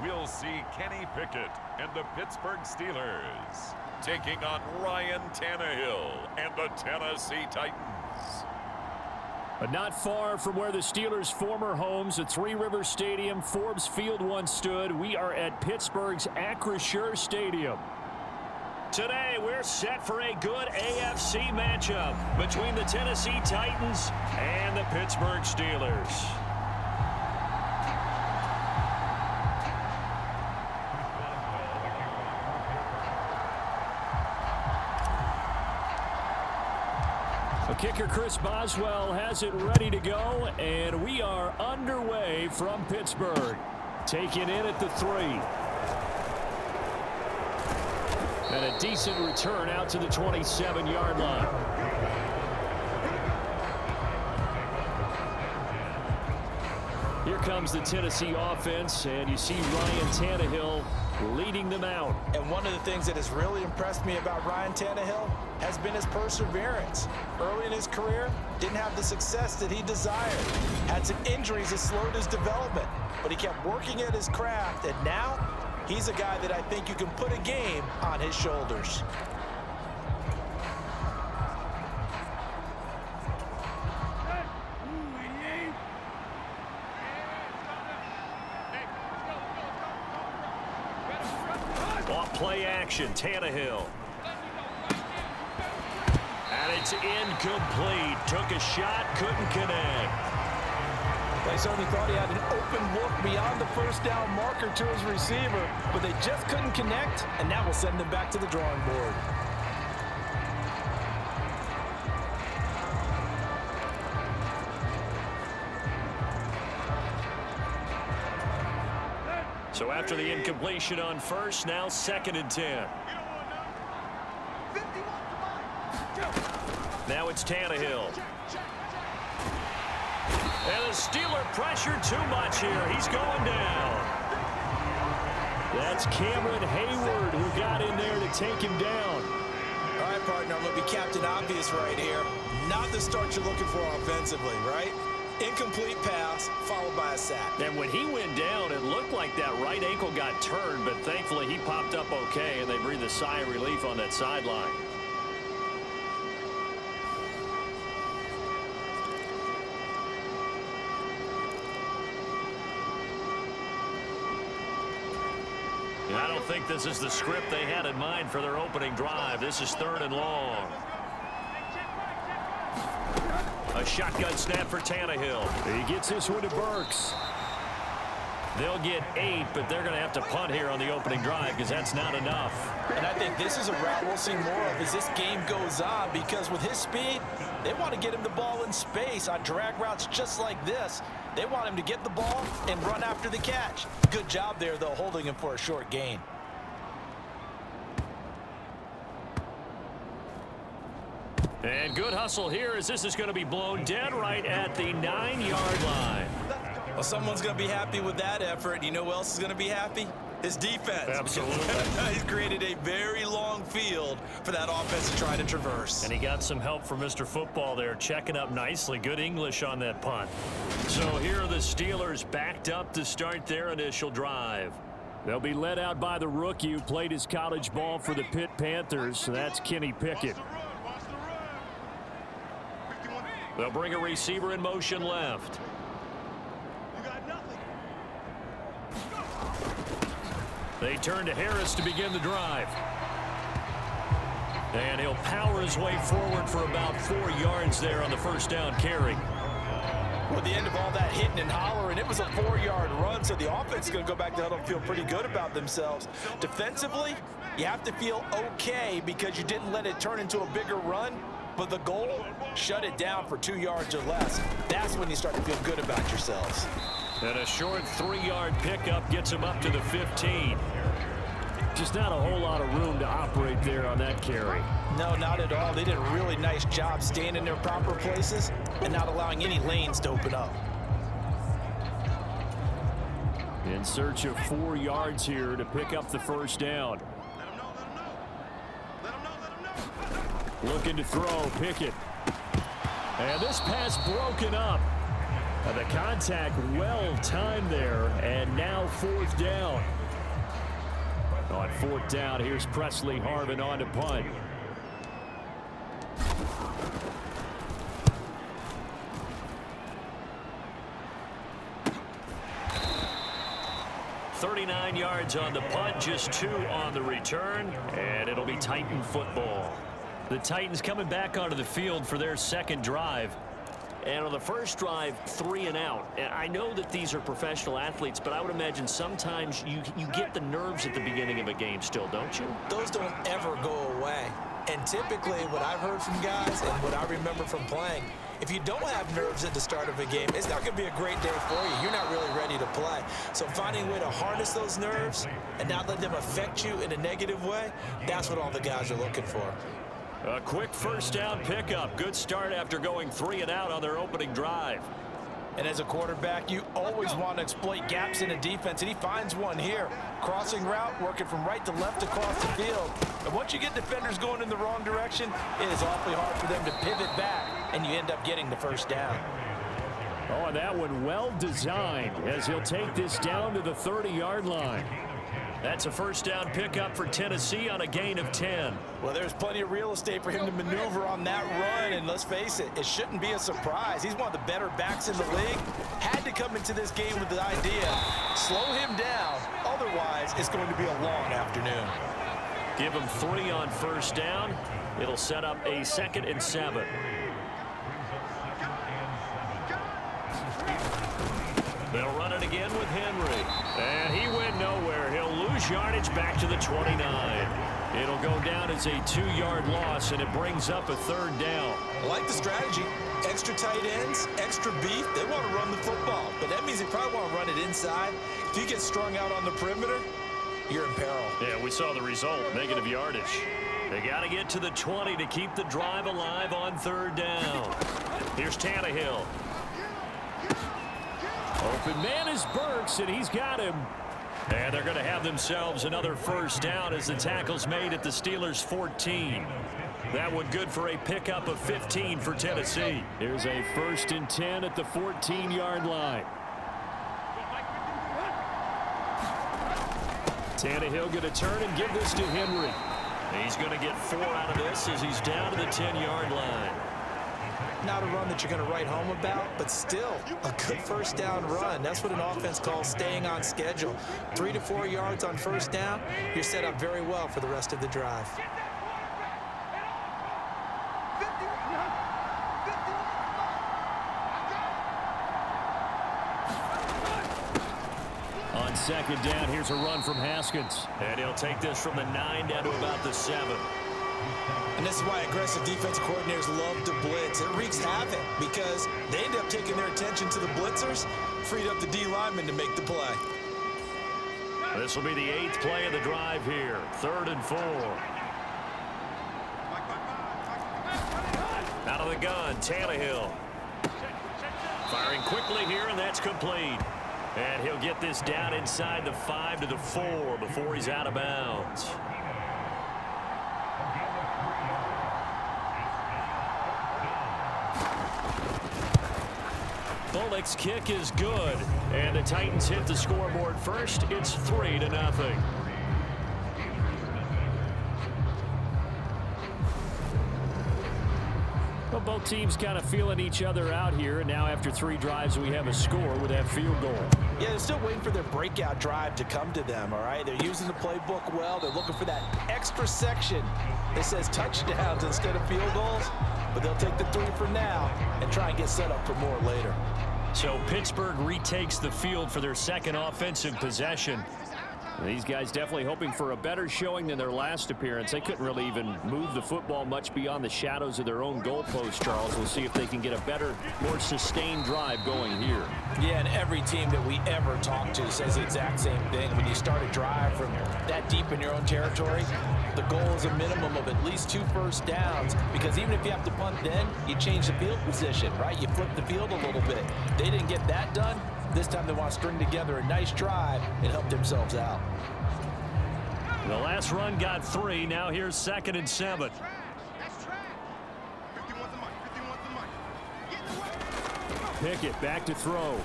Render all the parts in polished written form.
we'll see Kenny Pickett and the Pittsburgh Steelers taking on Ryan Tannehill and the Tennessee Titans. But not far from where the Steelers' former homes at Three Rivers Stadium, Forbes Field once stood, we are at Pittsburgh's Acrisure Stadium. Today, we're set for a good AFC matchup between the Tennessee Titans and the Pittsburgh Steelers. Kicker Chris Boswell has it ready to go, and we are underway from Pittsburgh. Taken in at the 3. And a decent return out to the 27-yard line. Here comes the Tennessee offense, and you see Ryan Tannehill leading them out. And one of the things that has really impressed me about Ryan Tannehill has been his perseverance. Early in his career, didn't have the success that he desired. Had some injuries that slowed his development, but he kept working at his craft, and now he's a guy that I think you can put a game on his shoulders. Play action, Tannehill. And it's incomplete. Took a shot, couldn't connect. They certainly thought he had an open look beyond the first down marker to his receiver, but they just couldn't connect, and that will send them back to the drawing board. So after the incompletion on first, now 2nd and 10. Now it's Tannehill. And the Steeler pressure too much here. He's going down. That's Cameron Hayward who got in there to take him down. All right, partner, I'm going to be Captain Obvious right here. Not the start you're looking for offensively, right? Incomplete pass, followed by a sack. And when he went down, it looked like that right ankle got turned, but thankfully he popped up okay, and they breathed a sigh of relief on that sideline. I don't think this is the script they had in mind for their opening drive. This is 3rd and long. A shotgun snap for Tannehill. He gets this one to Burks. They'll get 8, but they're going to have to punt here on the opening drive because that's not enough. And I think this is a route we'll see more of as this game goes on, because with his speed, they want to get him the ball in space on drag routes just like this. They want him to get the ball and run after the catch. Good job there, though, holding him for a short gain. And good hustle here as this is going to be blown dead right at the 9-yard line. Well, someone's going to be happy with that effort. You know who else is going to be happy? His defense. Absolutely. He's created a very long field for that offense to try to traverse. And he got some help from Mr. Football there, checking up nicely. Good English on that punt. So here are the Steelers backed up to start their initial drive. They'll be led out by the rookie who played his college ball for the Pitt Panthers. So that's Kenny Pickett. They'll bring a receiver in motion left. They turn to Harris to begin the drive. And he'll power his way forward for about 4 yards there on the first down carry. Well, at the end of all that hitting and hollering, it was a 4-yard run, so the offense is going to go back to huddle and feel pretty good about themselves. Defensively, you have to feel okay because you didn't let it turn into a bigger run. But the goal, shut it down for 2 yards or less. That's when you start to feel good about yourselves. And a short 3-yard pickup gets him up to the 15. Just not a whole lot of room to operate there on that carry. No, not at all. They did a really nice job staying in their proper places and not allowing any lanes to open up. In search of 4 yards here to pick up the first down. Looking to throw, Pickett. And this pass broken up. The contact well timed there, and now fourth down. On fourth down, here's Presley Harvin on to punt. "39 yards on the punt, just 2 on the return, and it'll be Titan football." The Titans coming back onto the field for their second drive. And on the first drive, 3 and out. And I know that these are professional athletes, but I would imagine sometimes you get the nerves at the beginning of a game still, don't you? Those don't ever go away. And typically what I've heard from guys and what I remember from playing, if you don't have nerves at the start of a game, it's not going to be a great day for you. You're not really ready to play. So finding a way to harness those nerves and not let them affect you in a negative way, that's what all the guys are looking for. A quick first down pickup. Good start after going 3 and out on their opening drive. And as a quarterback, you always want to exploit gaps in a defense, and he finds one here. Crossing route, working from right to left across the field. And once you get defenders going in the wrong direction, it is awfully hard for them to pivot back, and you end up getting the first down. Oh, and that one well designed as he'll take this down to the 30-yard line. That's a first down pickup for Tennessee on a gain of 10. Well, there's plenty of real estate for him to maneuver on that run, and let's face it, it shouldn't be a surprise. He's one of the better backs in the league. Had to come into this game with the idea, slow him down, otherwise it's going to be a long afternoon. Give him 3 on first down. It'll set up a 2nd and 7. They'll run it again with Henry. And he went nowhere. He'll lose yardage back to the 29. It'll go down as a 2-yard loss, and it brings up a 3rd down. I like the strategy. Extra tight ends, extra beef. They want to run the football, but that means they probably want to run it inside. If you get strung out on the perimeter, you're in peril. Yeah, we saw the result, negative yardage. They got to get to the 20 to keep the drive alive on 3rd down. Here's Tannehill. Open man is Burks, and he's got him. And they're going to have themselves another first down as the tackle's made at the Steelers' 14. That one good for a pickup of 15 for Tennessee. Here's a 1st and 10 at the 14-yard line. Tannehill going to turn and give this to Henry. He's going to get 4 out of this as he's down to the 10-yard line. Not a run that you're going to write home about, but still a good first down run. That's what an offense calls staying on schedule. 3 to 4 yards on first down, you're set up very well for the rest of the drive. On 2nd down, here's a run from Haskins. And he'll take this from the 9 down to about the 7. And this is why aggressive defensive coordinators love to blitz. It wreaks havoc because they end up taking their attention to the blitzers, freed up the D lineman to make the play. This will be the 8th play of the drive here. 3rd and 4. Out of the gun, Tannehill. Firing quickly here, and that's complete. And he'll get this down inside the 5 to the 4 before he's out of bounds. Bullock's kick is good, and the Titans hit the scoreboard first. It's 3-0. Well, both teams kind of feeling each other out here, and now after 3 drives, we have a score with that field goal. Yeah, they're still waiting for their breakout drive to come to them, all right? They're using the playbook well. They're looking for that extra section that says touchdowns instead of field goals, but they'll take the 3 for now and try and get set up for more later. So Pittsburgh retakes the field for their 2nd offensive possession. These guys definitely hoping for a better showing than their last appearance. They couldn't really even move the football much beyond the shadows of their own goalpost, Charles. We'll see if they can get a better, more sustained drive going here. Yeah, and every team that we ever talk to says the exact same thing. When you start a drive from that deep in your own territory, the goal is a minimum of at least 2 first downs, because even if you have to punt then, you change the field position, right? You flip the field a little bit. They didn't get that done. This time they want to string together a nice drive and help themselves out. The last run got 3. Now here's 2nd and 7. Pickett back to throw.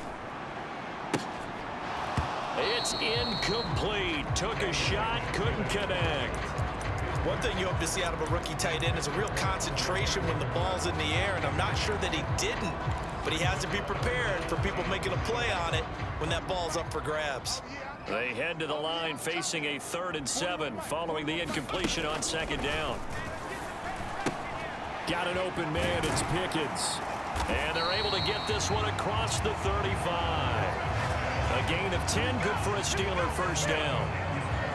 It's incomplete. Took a shot, couldn't connect. One thing you hope to see out of a rookie tight end is a real concentration when the ball's in the air, and I'm not sure that he didn't, but he has to be prepared for people making a play on it when that ball's up for grabs. They head to the line facing a 3rd and 7 following the incompletion on 2nd down. Got an open man, it's Pickens. And they're able to get this one across the 35. A gain of 10, good for a Steeler first down.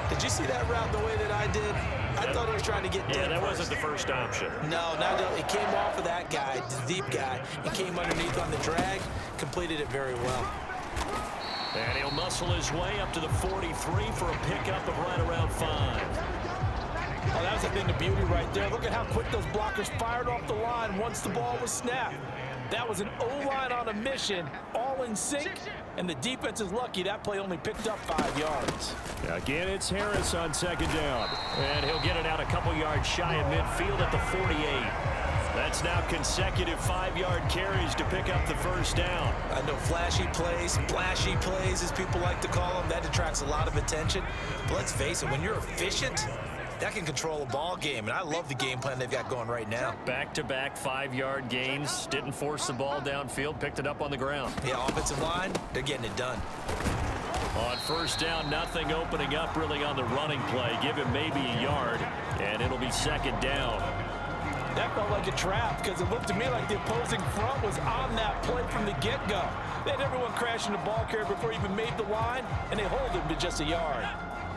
Did you see that route the way that I did? I thought he was trying to get dead. Yeah, that first. wasn't the first option. No, it came off of that guy, the deep guy, and came underneath on the drag, completed it very well. And he'll muscle his way up to the 43 for a pickup of right around 5. Oh, that was a thing of beauty right there. Look at how quick those blockers fired off the line once the ball was snapped. That was an O-line on a mission, all in sync, and the defense is lucky that play only picked up 5 yards. Again, it's Harris on 2nd down, and he'll get it out a couple yards shy of midfield at the 48. That's now consecutive 5-yard carries to pick up the first down. I know flashy plays, splashy plays, as people like to call them, that attracts a lot of attention. But let's face it, when you're efficient, that can control a ball game, and I love the game plan they've got going right now. Back-to-back 5-yard gains, didn't force the ball downfield, picked it up on the ground. Yeah, offensive line, they're getting it done. On 1st down, nothing opening up really on the running play. Give him maybe a yard, and it'll be 2nd down. That felt like a trap because it looked to me like the opposing front was on that play from the get-go. They had everyone crashing the ball carrier before he even made the line, and they hold him to just a yard.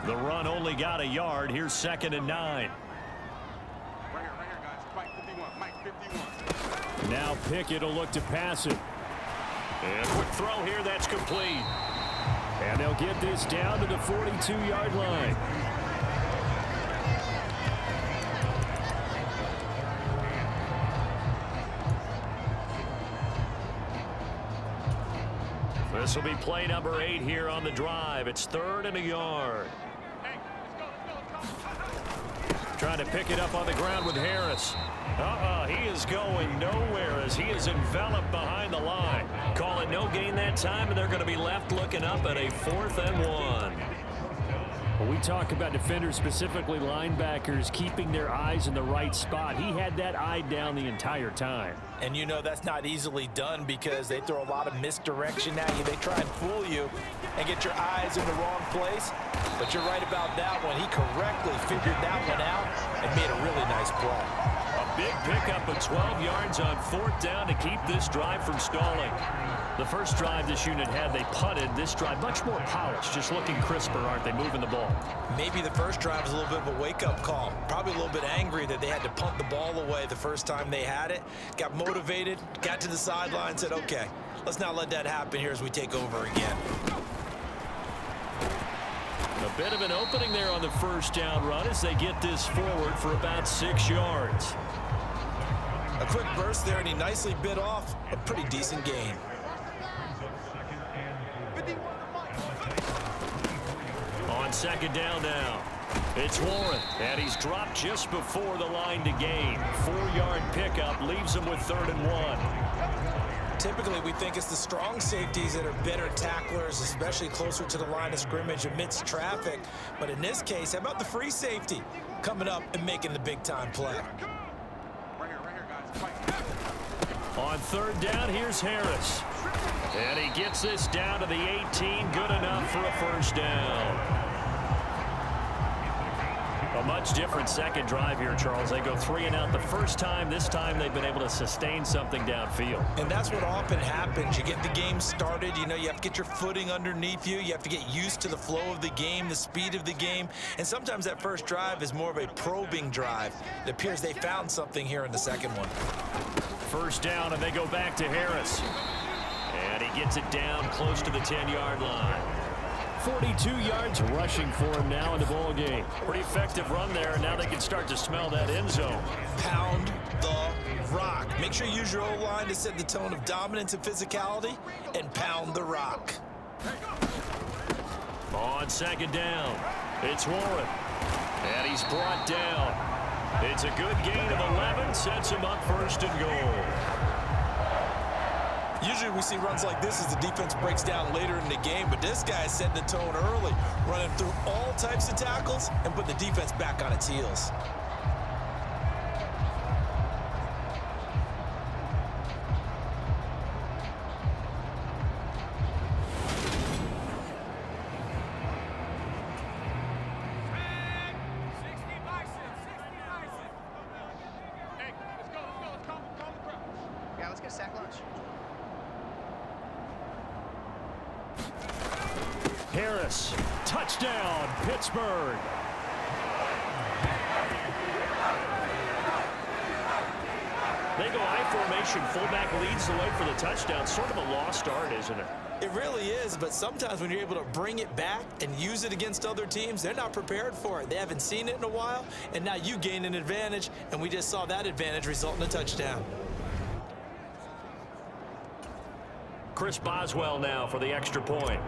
The run only got a yard. Here's 2nd and 9. Right here, guys. Mike 51. Now Pickett will look to pass it. And a quick throw here. That's complete. And they'll get this down to the 42-yard line. This will be play number 8 here on the drive. It's 3rd and a yard. Trying to pick it up on the ground with Harris. He is going nowhere as he is enveloped behind the line. Call it no gain that time, and they're going to be left looking up at a 4th and 1. When we talk about defenders, specifically linebackers, keeping their eyes in the right spot, he had that eye down the entire time. And you know that's not easily done because they throw a lot of misdirection at you. They try and fool you and get your eyes in the wrong place. But you're right about that one. He correctly figured that one out and made a really nice play. A big pickup of 12 yards on 4th down to keep this drive from stalling. The first drive this unit had, they punted. This drive, much more polished, just looking crisper, aren't they, moving the ball? Maybe the first drive was a little bit of a wake-up call. Probably a little bit angry that they had to punt the ball away the first time they had it. Got motivated, got to the sideline, said, okay, let's not let that happen here as we take over again. A bit of an opening there on the first down run as they get this forward for about 6 yards. A quick burst there, and he nicely bit off a pretty decent gain. On 2nd down now, it's Warren, and he's dropped just before the line to gain. 4-yard pickup leaves him with 3rd and 1. Typically, we think it's the strong safeties that are better tacklers, especially closer to the line of scrimmage amidst traffic. But in this case, how about the free safety coming up and making the big-time play? Right here, guys. On 3rd down, here's Harris. And he gets this down to the 18. Good enough for a first down. A much different second drive here, Charles. They go 3 and out the first time. This time they've been able to sustain something downfield. And that's what often happens. You get the game started. You know, you have to get your footing underneath you. You have to get used to the flow of the game, the speed of the game. And sometimes that first drive is more of a probing drive. It appears they found something here in the second one. First down, and they go back to Harris. And he gets it down close to the 10-yard line. 42 yards rushing for him now in the ball game. Pretty effective run there, and now they can start to smell that end zone. Pound the rock. Make sure you use your O-line to set the tone of dominance and physicality, and pound the rock. On 2nd down, it's Warren. And he's brought down. It's a good gain of 11, sets him up 1st and goal. Usually we see runs like this as the defense breaks down later in the game, but this guy is setting the tone early, running through all types of tackles and put the defense back on its heels. Let's get a sack lunch. Harris, touchdown, Pittsburgh. They go I formation, fullback leads the way for the touchdown. Sort of a lost art, isn't it? It really is, but sometimes when you're able to bring it back and use it against other teams, they're not prepared for it. They haven't seen it in a while, and now you gain an advantage, and we just saw that advantage result in a touchdown. Chris Boswell now for the extra point.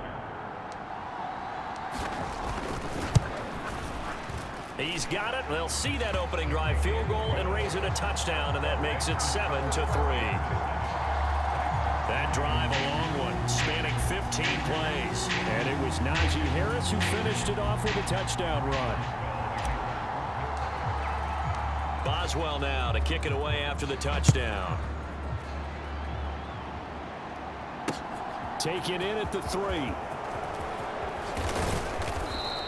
He's got it. They'll see that opening drive field goal and raise it a touchdown, and that makes it 7-3. That drive, a long one, spanning 15 plays. And it was Najee Harris who finished it off with a touchdown run. Boswell now to kick it away after the touchdown. Taken in at the 3.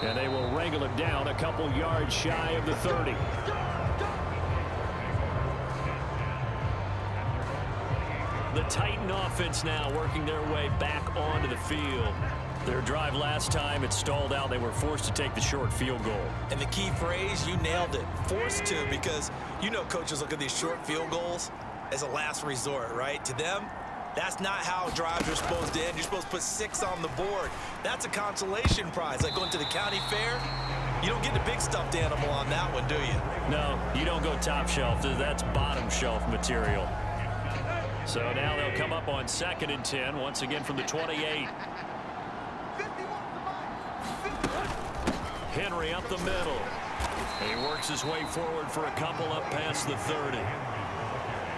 And they will wrangle it down a couple yards shy of the 30. The Titan offense now working their way back onto the field. Their drive last time, it stalled out. They were forced to take the short field goal. And the key phrase, you nailed it. Forced to, because you know coaches look at these short field goals as a last resort, right? To them, that's not how drives are supposed to end. You're supposed to put 6 on the board. That's a consolation prize. Like going to the county fair, you don't get the big stuffed animal on that one, do you? No, you don't go top shelf. That's bottom shelf material. So now they'll come up on 2nd and 10, once again from the 28. Henry up the middle. He works his way forward for a couple up past the 30.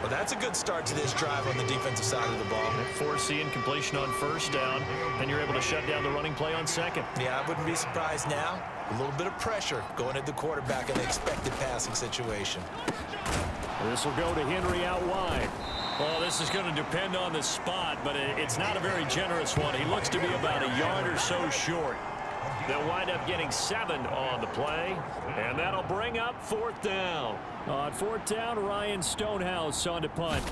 Well, that's a good start to this drive on the defensive side of the ball. Forcing completion on 1st down, and you're able to shut down the running play on 2nd. Yeah, I wouldn't be surprised now. A little bit of pressure going at the quarterback in an expected passing situation. This will go to Henry out wide. Well, this is going to depend on the spot, but it's not a very generous one. He looks to be about a yard or so short. They'll wind up getting 7 on the play, and that'll bring up 4th down. On 4th down, Ryan Stonehouse on to punt.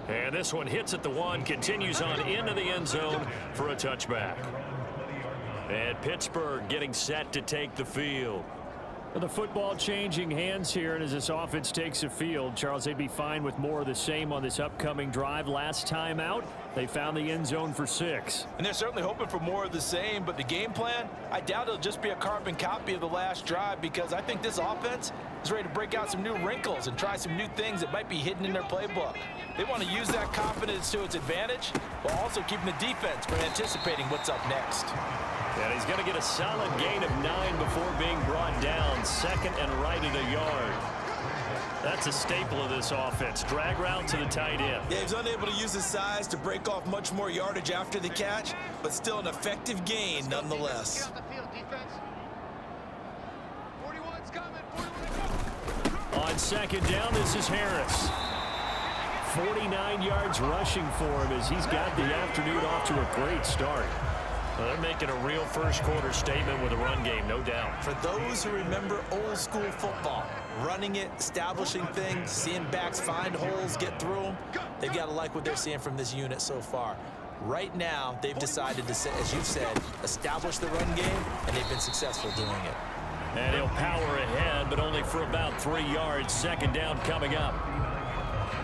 And this one hits at the 1, continues on into the end zone for a touchback. And Pittsburgh getting set to take the field. The football changing hands here, and as this offense takes the field, Charles, they'd be fine with more of the same on this upcoming drive. Last time out, they found the end zone for 6. And they're certainly hoping for more of the same, but the game plan, I doubt it'll just be a carbon copy of the last drive, because I think this offense is ready to break out some new wrinkles and try some new things that might be hidden in their playbook. They want to use that confidence to its advantage, while also keeping the defense from anticipating what's up next. And he's going to get a solid gain of 9 before being brought down. 2nd and right at a yard. That's a staple of this offense. Drag route to the tight end. Yeah, he's unable to use his size to break off much more yardage after the catch, but still an effective gain nonetheless. On 2nd down, this is Harris. 49 yards rushing for him as he's got the afternoon off to a great start. Well, they're making a real first quarter statement with a run game, no doubt. For those who remember old school football, running it, establishing things, seeing backs find holes, get through them, they've got to like what they're seeing from this unit so far. Right now, they've decided to, as you've said, establish the run game, and they've been successful doing it. And he'll power ahead, but only for about 3 yards. 2nd down coming up.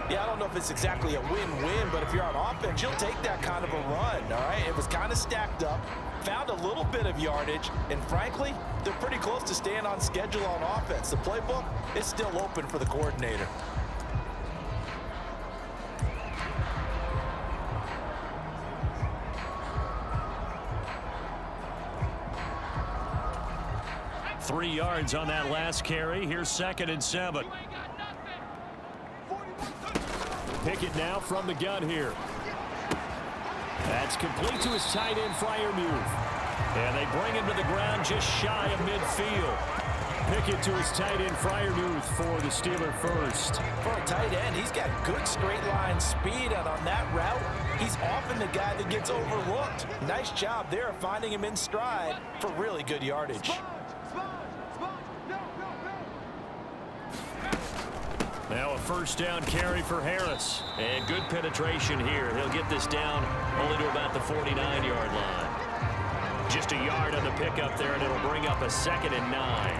Yeah, I don't know if it's exactly a win-win, but if you're on offense, you'll take that kind of a run, all right? It was kind of stacked up, found a little bit of yardage, and frankly, they're pretty close to staying on schedule on offense. The playbook is still open for the coordinator. 3 yards on that last carry. Here's 2nd and 7. Pickett now from the gun here. That's complete to his tight end, Freiermuth. And they bring him to the ground just shy of midfield. Pickett to his tight end, Freiermuth, for the Steeler first. For a tight end, he's got good straight line speed, and on that route, he's often the guy that gets overlooked. Nice job there of finding him in stride for really good yardage. Now a first down carry for Harris. And good penetration here. He'll get this down only to about the 49-yard line. Just a yard on the pickup there, and it'll bring up a 2nd and 9.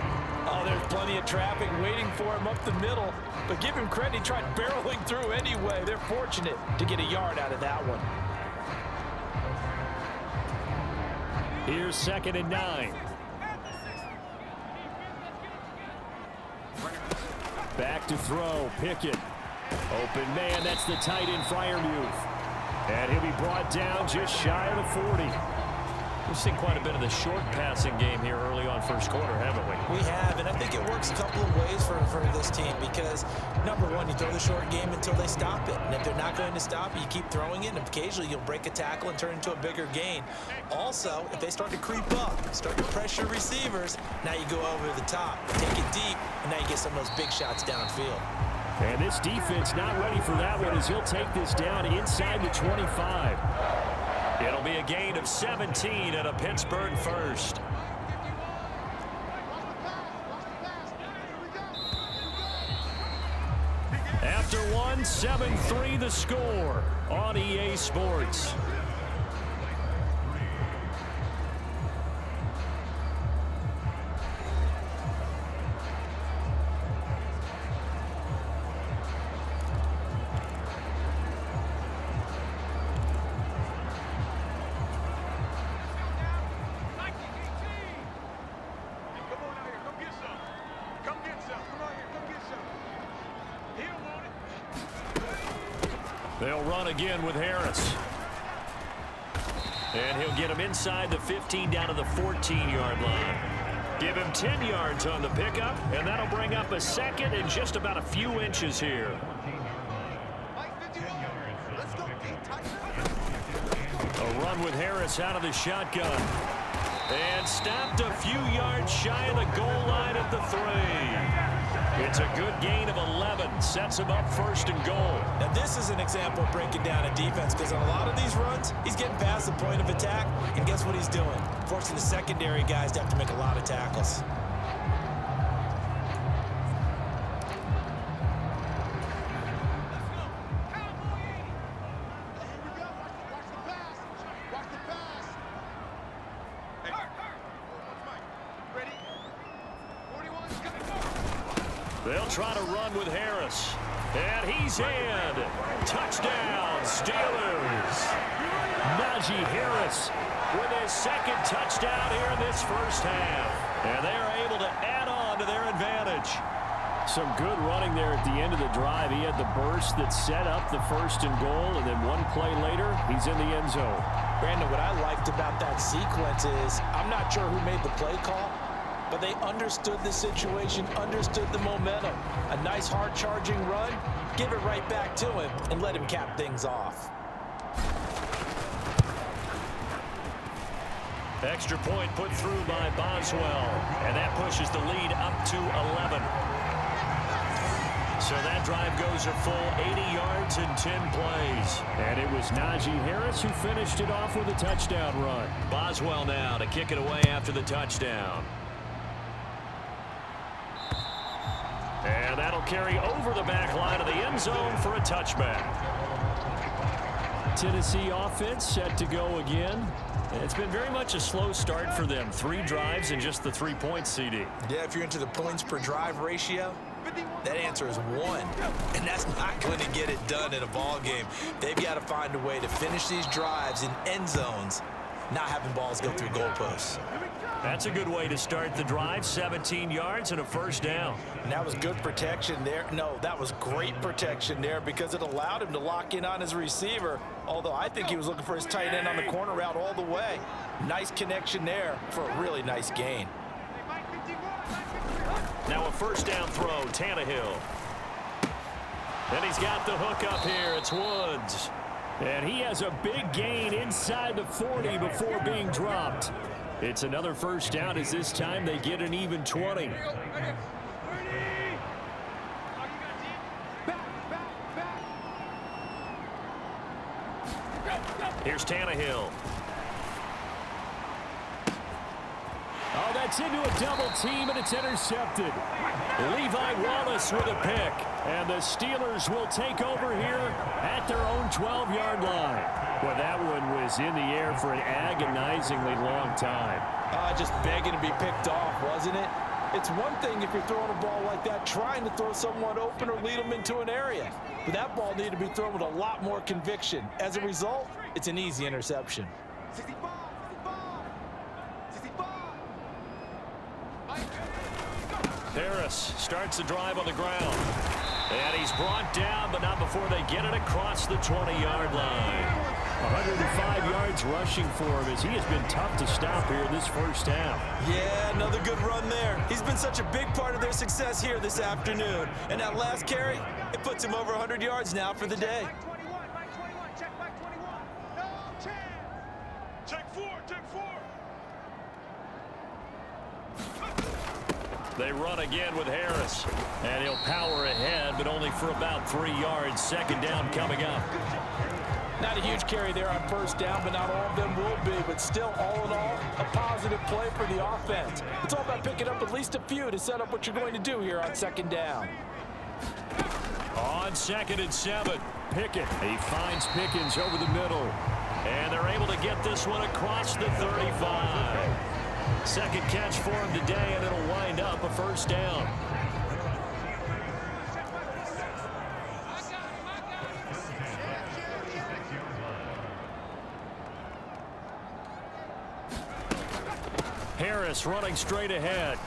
Oh, there's plenty of traffic waiting for him up the middle. But give him credit, he tried barreling through anyway. They're fortunate to get a yard out of that one. Here's 2nd and 9. Back to throw, Pickett. Open man, that's the tight end, Freiermuth. And he'll be brought down just shy of the 40. We've seen quite a bit of the short passing game here early on first quarter, haven't we? We have, and I think it works a couple of ways for this team because, number one, you throw the short game until they stop it. And if they're not going to stop it, you keep throwing it, and occasionally you'll break a tackle and turn it into a bigger gain. Also, if they start to creep up, start to pressure receivers, now you go over the top, take it deep, and now you get some of those big shots downfield. And this defense not ready for that one as he'll take this down inside the 25. It'll be a gain of 17 and a Pittsburgh first. After one, 7-3 the score on EA Sports. They'll run again with Harris. And he'll get him inside the 15 down to the 14-yard line. Give him 10 yards on the pickup, and that'll bring up a 2nd and just about a few inches here. A run with Harris out of the shotgun. And stopped a few yards shy of the goal line at the 3. It's a good gain of 11. Sets him up 1st and goal. Now this is an example of breaking down a defense because on a lot of these runs, he's getting past the point of attack, and guess what he's doing? Forcing the secondary guys to have to make a lot of tackles. They'll try to run with Harris. And he's in. Touchdown, Steelers. Najee Harris with his 2nd touchdown here in this first half. And they are able to add on to their advantage. Some good running there at the end of the drive. He had the burst that set up the 1st and goal, and then one play later, he's in the end zone. Brandon, what I liked about that sequence is I'm not sure who made the play call, but they understood the situation, understood the momentum. A nice hard-charging run, give it right back to him, and let him cap things off. Extra point put through by Boswell, and that pushes the lead up to 11. So that drive goes a full 80 yards and 10 plays. And it was Najee Harris who finished it off with a touchdown run. Boswell now to kick it away after the touchdown. And that'll carry over the back line of the end zone for a touchback. Tennessee offense set to go again. It's been very much a slow start for them. 3 drives and just the 3 points, CD. Yeah, if you're into the points per drive ratio, that answer is 1. And that's not going to get it done in a ball game. They've got to find a way to finish these drives in end zones, not having balls go through goalposts. That's a good way to start the drive. 17 yards and a first down. And that was good protection there. No, that was great protection there because it allowed him to lock in on his receiver. Although I think he was looking for his tight end on the corner route all the way. Nice connection there for a really nice gain. Now a first down throw, Tannehill. And he's got the hook up here. It's Woods. And he has a big gain inside the 40 before being dropped. It's another first down as this time they get an even 20. Here's Tannehill. Oh, that's into a double team, and it's intercepted. Levi Wallace with a pick. And the Steelers will take over here at their own 12-yard line. Well, that one was in the air for an agonizingly long time. Just begging to be picked off, wasn't it? It's one thing if you're throwing a ball like that, trying to throw someone open or lead them into an area. But that ball needed to be thrown with a lot more conviction. As a result, it's an easy interception. 65, 65, 65. Harris starts the drive on the ground. And he's brought down, but not before they get it across the 20-yard line. 105 yards rushing for him as he has been tough to stop here in this first half. Yeah, another good run there. He's been such a big part of their success here this afternoon. And that last carry, it puts him over 100 yards now for the day. Mike 21, check Mike 21. No chance. Check 4, check 4. They run again with Harris. And he'll power ahead, but only for about 3 yards. Second down coming up. Not a huge carry there on first down, but not all of them will be. But still, all in all, a positive play for the offense. It's all about picking up at least a few to set up what you're going to do here on second down. On 2nd and 7. Pickett. He finds Pickens over the middle. And they're able to get this one across the 35. Second catch for him today, and it'll wind up a first down. Harris running straight ahead.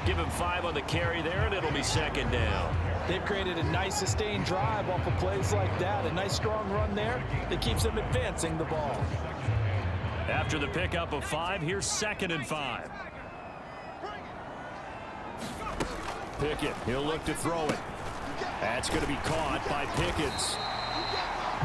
Give him 5 on the carry there, and it'll be second down. They've created a nice sustained drive off of plays like that. A nice strong run there that keeps them advancing the ball. After the pickup of 5, here's 2nd and 5. Pickett, he'll look to throw it. That's going to be caught by Pickens.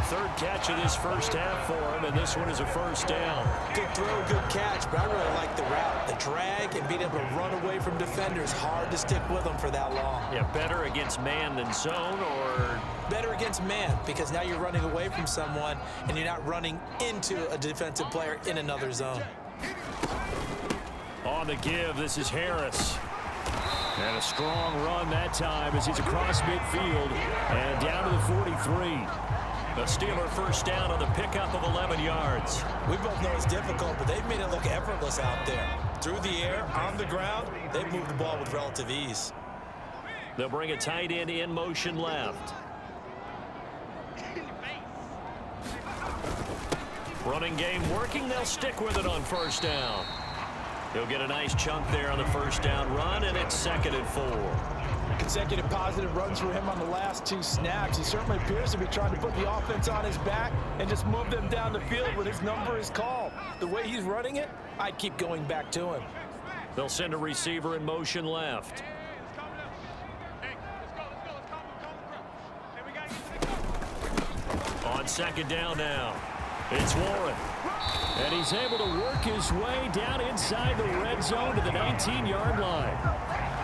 Third catch of this first half for him, and this one is a first down. Good throw, good catch, but I really like the route. The drag and being able to run away from defenders. Hard to stick with them for that long. Yeah, better against man than zone, or better against man, because now you're running away from someone and you're not running into a defensive player in another zone. On the give, this is Harris. And a strong run that time as he's across midfield and down to the 43. The Steeler first down on the pickup of 11 yards. We both know it's difficult, but they've made it look effortless out there. Through the air, on the ground, they've moved the ball with relative ease. They'll bring a tight end in motion left. Running game working. They'll stick with it on first down. He'll get a nice chunk there on the first down run, and it's 2nd and 4. Consecutive positive runs for him on the last 2 snaps. He certainly appears to be trying to put the offense on his back and just move them down the field when his number is called. The way he's running it, I'd keep going back to him. They'll send a receiver in motion left. On 2nd down now, it's Warren. And he's able to work his way down inside the red zone to the 19-yard line.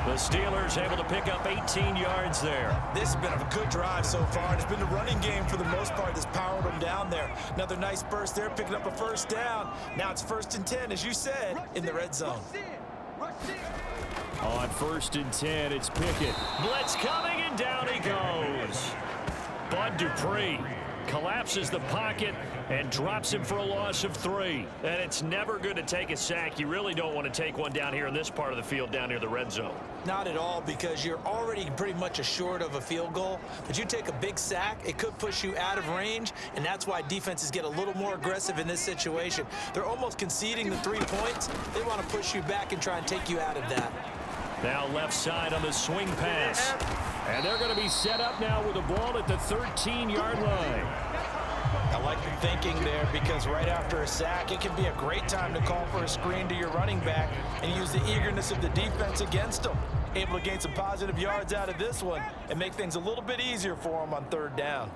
The Steelers able to pick up 18 yards there. This has been a good drive so far. It's been the running game for the most part that's powered them down there. Another nice burst there, picking up a first down. Now it's 1st and 10, as you said, in the red zone. On 1st and 10, it's Pickett. Blitz coming, and down he goes. Bud Dupree collapses the pocket and drops him for a loss of 3. And it's never good to take a sack. You really don't want to take one down here in this part of the field down near the red zone. Not at all, because you're already pretty much assured of a field goal. But you take a big sack, it could push you out of range, and that's why defenses get a little more aggressive in this situation. They're almost conceding the 3 points. They want to push you back and try and take you out of that. Now left side on the swing pass. And they're going to be set up now with the ball at the 13-yard line. I like the thinking there, because right after a sack, it can be a great time to call for a screen to your running back and use the eagerness of the defense against them. Able to gain some positive yards out of this one and make things a little bit easier for them on third down.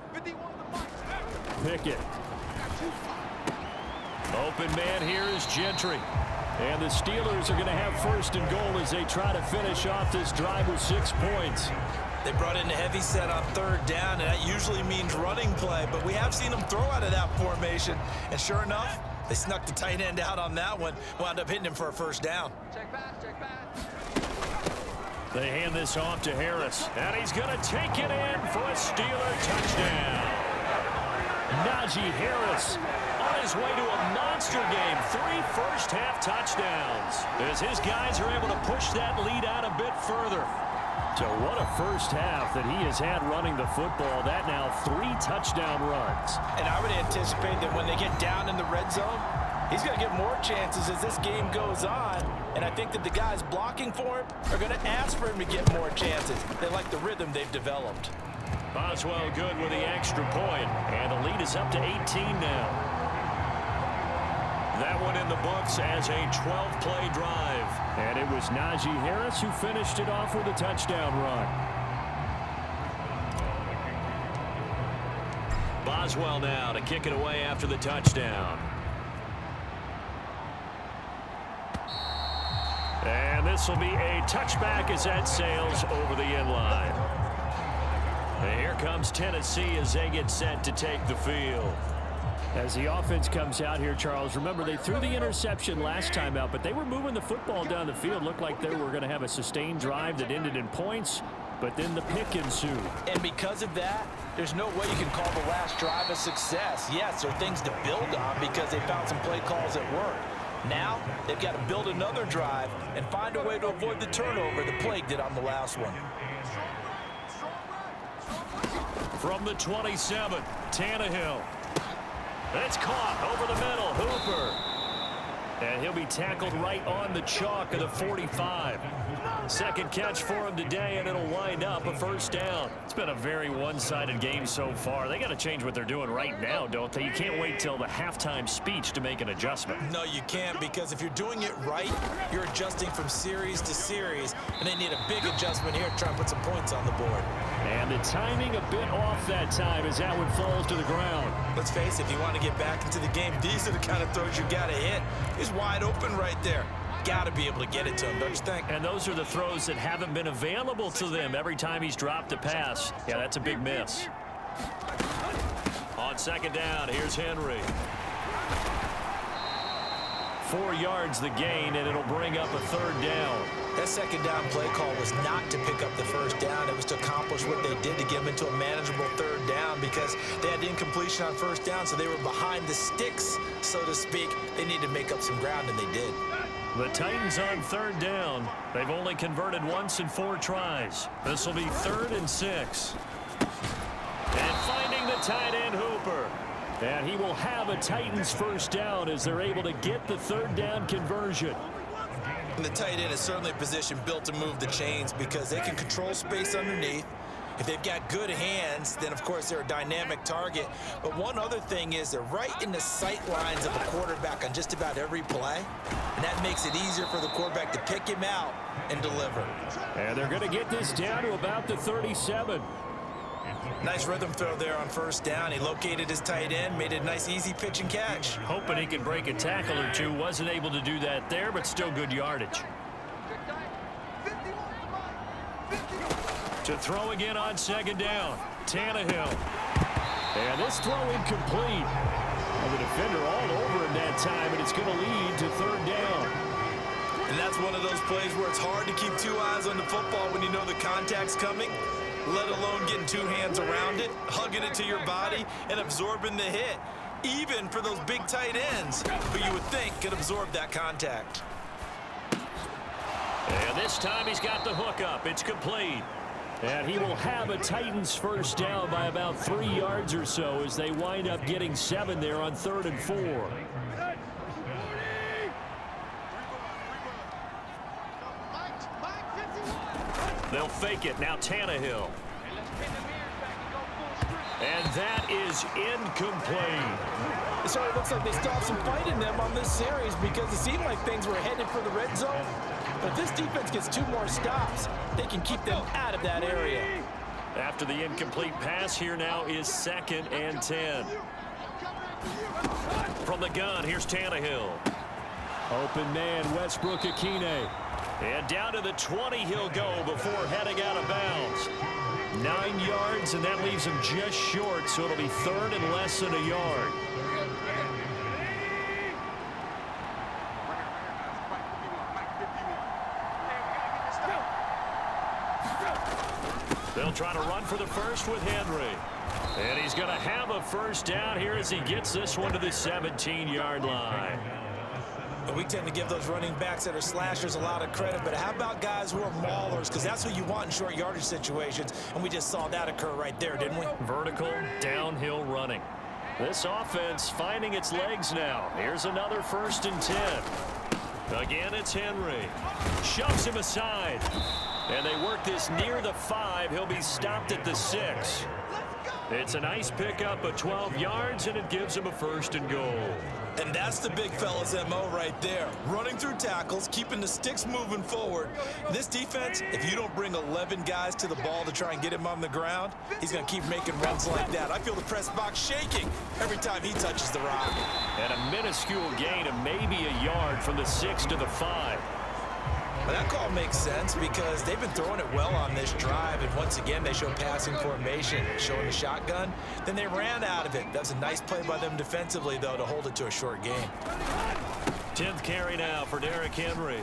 Pickett. Open man here is Gentry. And the Steelers are going to have first and goal as they try to finish off this drive with 6 points. They brought in a heavy set on third down, and that usually means running play, but we have seen them throw out of that formation. And sure enough, they snuck the tight end out on that one, wound up hitting him for a first down. Check back, check back. They hand this off to Harris, and he's going to take it in for a Steeler touchdown. Najee Harris on his way to a monster game. 3 first-half touchdowns as his guys are able to push that lead out a bit further. So what a first half that he has had running the football. That now 3 touchdown runs. And I would anticipate that when they get down in the red zone, he's going to get more chances as this game goes on. And I think that the guys blocking for him are going to ask for him to get more chances. They like the rhythm they've developed. Boswell good with the extra point, and the lead is up to 18 now. That one in the books as a 12-play drive. And it was Najee Harris who finished it off with a touchdown run. Boswell now to kick it away after the touchdown. And this will be a touchback as that sails over the end line. And here comes Tennessee as they get set to take the field. As the offense comes out here, Charles, remember they threw the interception last time out, but they were moving the football down the field. Looked like they were going to have a sustained drive that ended in points, but then the pick ensued. And because of that, there's no way you can call the last drive a success. Yes, there are things to build on because they found some play calls at work. Now, they've got to build another drive and find a way to avoid the turnover that plagued it on the last one. From the 27, Tannehill. It's caught over the middle, Hooper. And he'll be tackled right on the chalk of the 45. Second catch for him today, and it'll wind up a first down. It's been a very one-sided game so far. They got to change what they're doing right now, don't they? You can't wait till the halftime speech to make an adjustment. No, you can't, because if you're doing it right, you're adjusting from series to series, and they need a big adjustment here to try and put some points on the board. And the timing a bit off that time as that one falls to the ground. Let's face it, if you want to get back into the game, these are the kind of throws you got to hit. He's wide open right there. Got to be able to get it to him, don't you think? And those are the throws that haven't been available to them every time he's dropped a pass. Yeah, that's a big miss. On second down, here's Henry. 4 yards the gain, and it'll bring up a third down. That second down play call was not to pick up the first down. It was to accomplish what they did to get them into a manageable third down because they had incompletion on first down, so they were behind the sticks, so to speak. They needed to make up some ground, and they did. The Titans on third down. They've only converted once in 4 tries. This will be 3rd and 6. And finding the tight end, Hooper. And he will have a Titans first down as they're able to get the third down conversion. And the tight end is certainly a position built to move the chains because they can control space underneath. If they've got good hands, then of course they're a dynamic target. But one other thing is they're right in the sight lines of the quarterback on just about every play. And that makes it easier for the quarterback to pick him out and deliver. And they're going to get this down to about the 37. Nice rhythm throw there on first down. He located his tight end, made a nice easy pitch and catch. Hoping he could break a tackle or two. Wasn't able to do that there, but still good yardage. To throw again on second down, Tannehill. And this throw incomplete. And the defender all over him that time, and it's going to lead to third down. And that's one of those plays where it's hard to keep 2 eyes on the football when you know the contact's coming, let alone getting 2 hands around it, hugging it to your body, and absorbing the hit. Even for those big tight ends who you would think could absorb that contact. And this time he's got the hook up. It's complete. And he will have a Titans first down by about 3 yards or so as they wind up getting 7 there on 3rd and 4. They'll fake it. Now Tannehill. And that is incomplete. It certainly looks like they still have some fight in them on this series because it seemed like things were headed for the red zone. But if this defense gets 2 more stops, they can keep them out of that area. After the incomplete pass, here now is 2nd and 10. From the gun, here's Tannehill. Open man, Westbrook-Ikhine. And down to the 20 he'll go before heading out of bounds. 9 yards, and that leaves him just short, so it'll be 3rd and less than a yard. They'll try to run for the first with Henry. And he's going to have a first down here as he gets this one to the 17-yard line. We tend to give those running backs that are slashers a lot of credit, but how about guys who are maulers? Because that's what you want in short yardage situations, and we just saw that occur right there, didn't we? Vertical, downhill running. This offense finding its legs now. Here's another 1st and 10. Again, it's Henry. Shoves him aside. And they work this near the 5. He'll be stopped at the 6. It's a nice pickup of 12 yards, and it gives him a 1st and goal. And that's the big fella's MO right there. Running through tackles, keeping the sticks moving forward. This defense, if you don't bring 11 guys to the ball to try and get him on the ground, he's going to keep making runs like that. I feel the press box shaking every time he touches the rock. And a minuscule gain of maybe a yard from the 6 to the 5. Well, that call makes sense because they've been throwing it well on this drive, and once again they show passing formation, showing the shotgun. Then they ran out of it. That's a nice play by them defensively, though, to hold it to a short game. 10th carry now for Derrick Henry.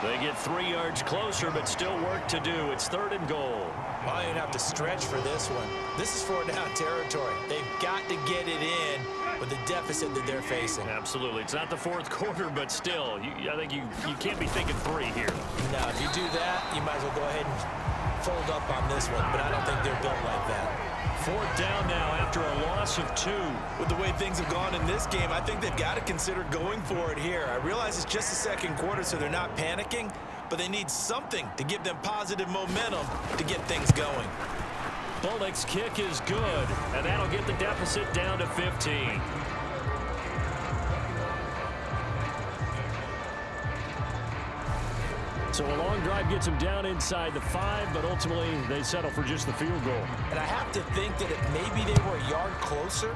They get 3 yards closer, but still work to do. It's 3rd and goal. Well, you don't have to stretch for this one. This is 4th-down territory. They've got to get it in with the deficit that they're facing. Absolutely. It's not the 4th quarter, but still, I think you can't be thinking 3 here. No, if you do that, you might as well go ahead and fold up on this one, but I don't think they're built like that. 4th down now after a loss of 2. With the way things have gone in this game, I think they've got to consider going for it here. I realize it's just the 2nd quarter, so they're not panicking, but they need something to give them positive momentum to get things going. Bullock's kick is good, and that'll get the deficit down to 15. So a long drive gets them down inside the 5, but ultimately they settle for just the field goal. And I have to think that if maybe they were a yard closer,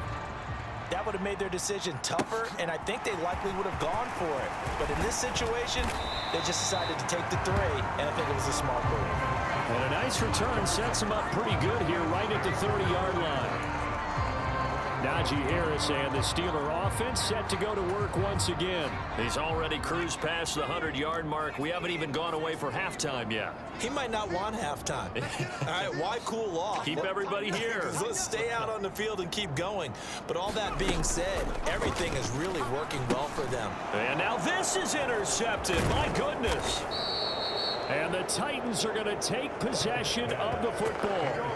that would have made their decision tougher, and I think they likely would have gone for it. But in this situation, they just decided to take the 3, and I think it was a smart move. And a nice return sets them up pretty good here right at the 30-yard line. Najee Harris and the Steeler offense set to go to work once again. He's already cruised past the 100-yard mark. We haven't even gone away for halftime yet. He might not want halftime. All right, why cool off? Keep everybody here. Let's stay out on the field and keep going. But all that being said, everything is really working well for them. And now this is intercepted. My goodness. And the Titans are going to take possession of the football.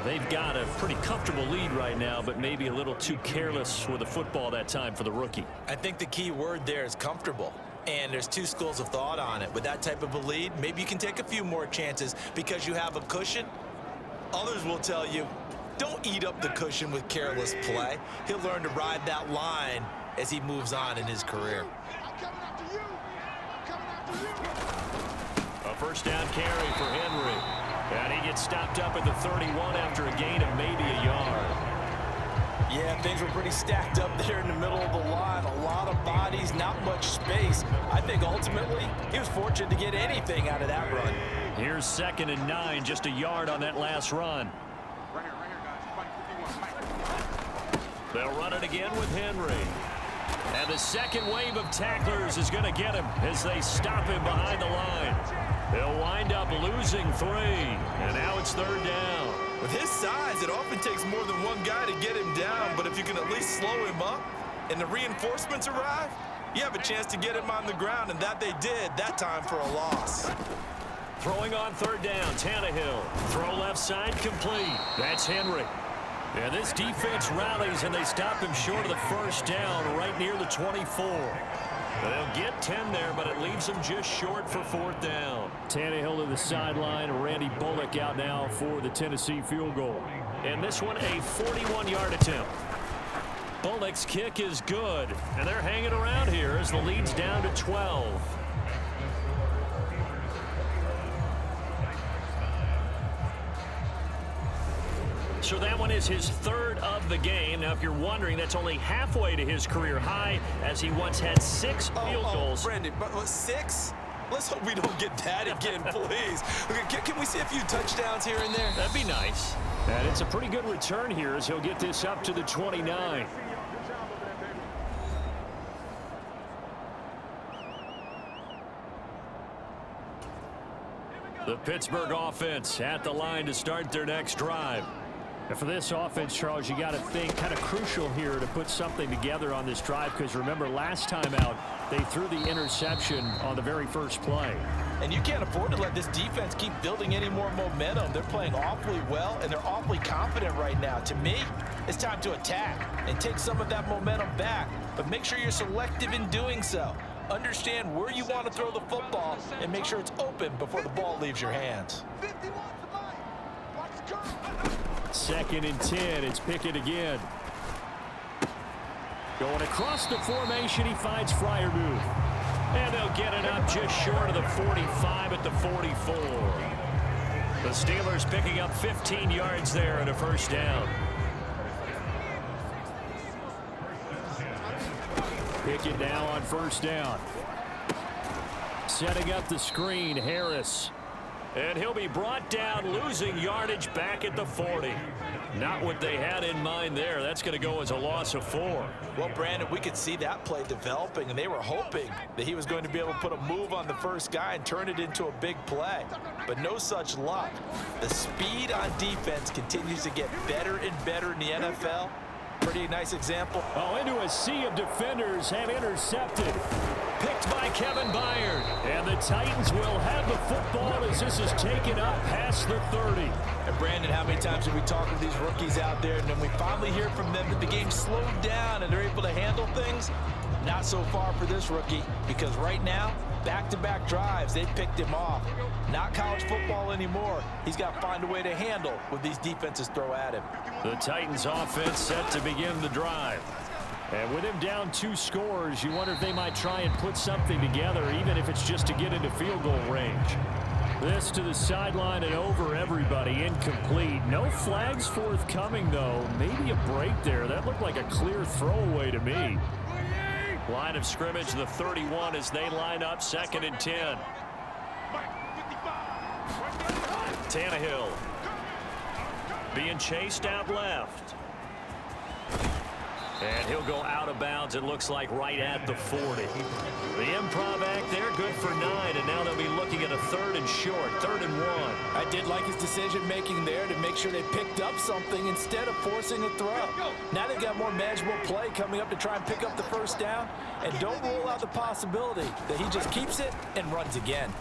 They've got a pretty comfortable lead right now, but maybe a little too careless with the football that time for the rookie. I think the key word there is comfortable. And there's 2 schools of thought on it. With that type of a lead, maybe you can take a few more chances because you have a cushion. Others will tell you, don't eat up the cushion with careless play. He'll learn to ride that line as he moves on in his career. A 1st down carry for Henry. And he gets stopped up at the 31 after a gain of maybe a yard. Yeah, things were pretty stacked up there in the middle of the line. A lot of bodies, not much space. I think ultimately he was fortunate to get anything out of that run. Here's 2nd and 9, just a yard on that last run. They'll run it again with Henry. And the second wave of tacklers is going to get him as they stop him behind the line. They'll wind up losing 3, and now it's 3rd down. With his size, it often takes more than one guy to get him down, but if you can at least slow him up and the reinforcements arrive, you have a chance to get him on the ground, and that they did, that time for a loss. Throwing on 3rd down, Tannehill. Throw left side, complete. That's Henry. And this defense rallies, and they stop him short of the 1st down right near the 24. They'll get 10 there, but it leaves them just short for 4th down. Tannehill to the sideline. Randy Bullock out now for the Tennessee field goal. And this one a 41-yard attempt. Bullock's kick is good, and they're hanging around here as the lead's down to 12. So that one is his 3rd of the game. Now, if you're wondering, that's only halfway to his career high, as he once had 6 field goals. Brandon, but 6? Let's hope we don't get that again, please. Can we see a few touchdowns here and there? That'd be nice. And it's a pretty good return here as he'll get this up to the 29. The Pittsburgh offense at the line to start their next drive. And for this offense, Charles, you got to think kind of crucial here to put something together on this drive, because remember last time out they threw the interception on the very first play. And you can't afford to let this defense keep building any more momentum. They're playing awfully well, and they're awfully confident right now. To me, it's time to attack and take some of that momentum back, but make sure you're selective in doing so. Understand where you want to throw the football and make sure it's open before the ball leaves your hands. 2nd and 10. It's Pickett again. Going across the formation, he finds Freiermuth. And they'll get it up just short of the 45 at the 44. The Steelers picking up 15 yards there and a 1st down. Pickett now on 1st down. Setting up the screen, Harris. And he'll be brought down, losing yardage back at the 40. Not what they had in mind there. That's going to go as a loss of 4. Well, Brandon, we could see that play developing, and they were hoping that he was going to be able to put a move on the first guy and turn it into a big play. But no such luck. The speed on defense continues to get better and better in the NFL. Pretty nice example. Oh, into a sea of defenders and intercepted. Picked by Kevin Byard. And the Titans will have the football as this is taken up past the 30. And Brandon, how many times have we talked to these rookies out there, and then we finally hear from them that the game slowed down and they're able to handle things? Not so far for this rookie, because right now, back-to-back drives, they picked him off. Not college football anymore. He's got to find a way to handle what these defenses throw at him. The Titans offense set to begin the drive. And with him down 2 scores, you wonder if they might try and put something together, even if it's just to get into field goal range. This to the sideline and over everybody, incomplete. No flags forthcoming, though. Maybe a break there. That looked like a clear throwaway to me. Line of scrimmage, the 31 as they line up 2nd and 10. Tannehill being chased out left. And he'll go out of bounds, it looks like, right at the 40. The improv act there, good for 9, and now they'll be looking at a 3rd and short, 3rd and 1. I did like his decision-making there to make sure they picked up something instead of forcing a throw. Now they've got more manageable play coming up to try and pick up the 1st down, and don't rule out the possibility that he just keeps it and runs again.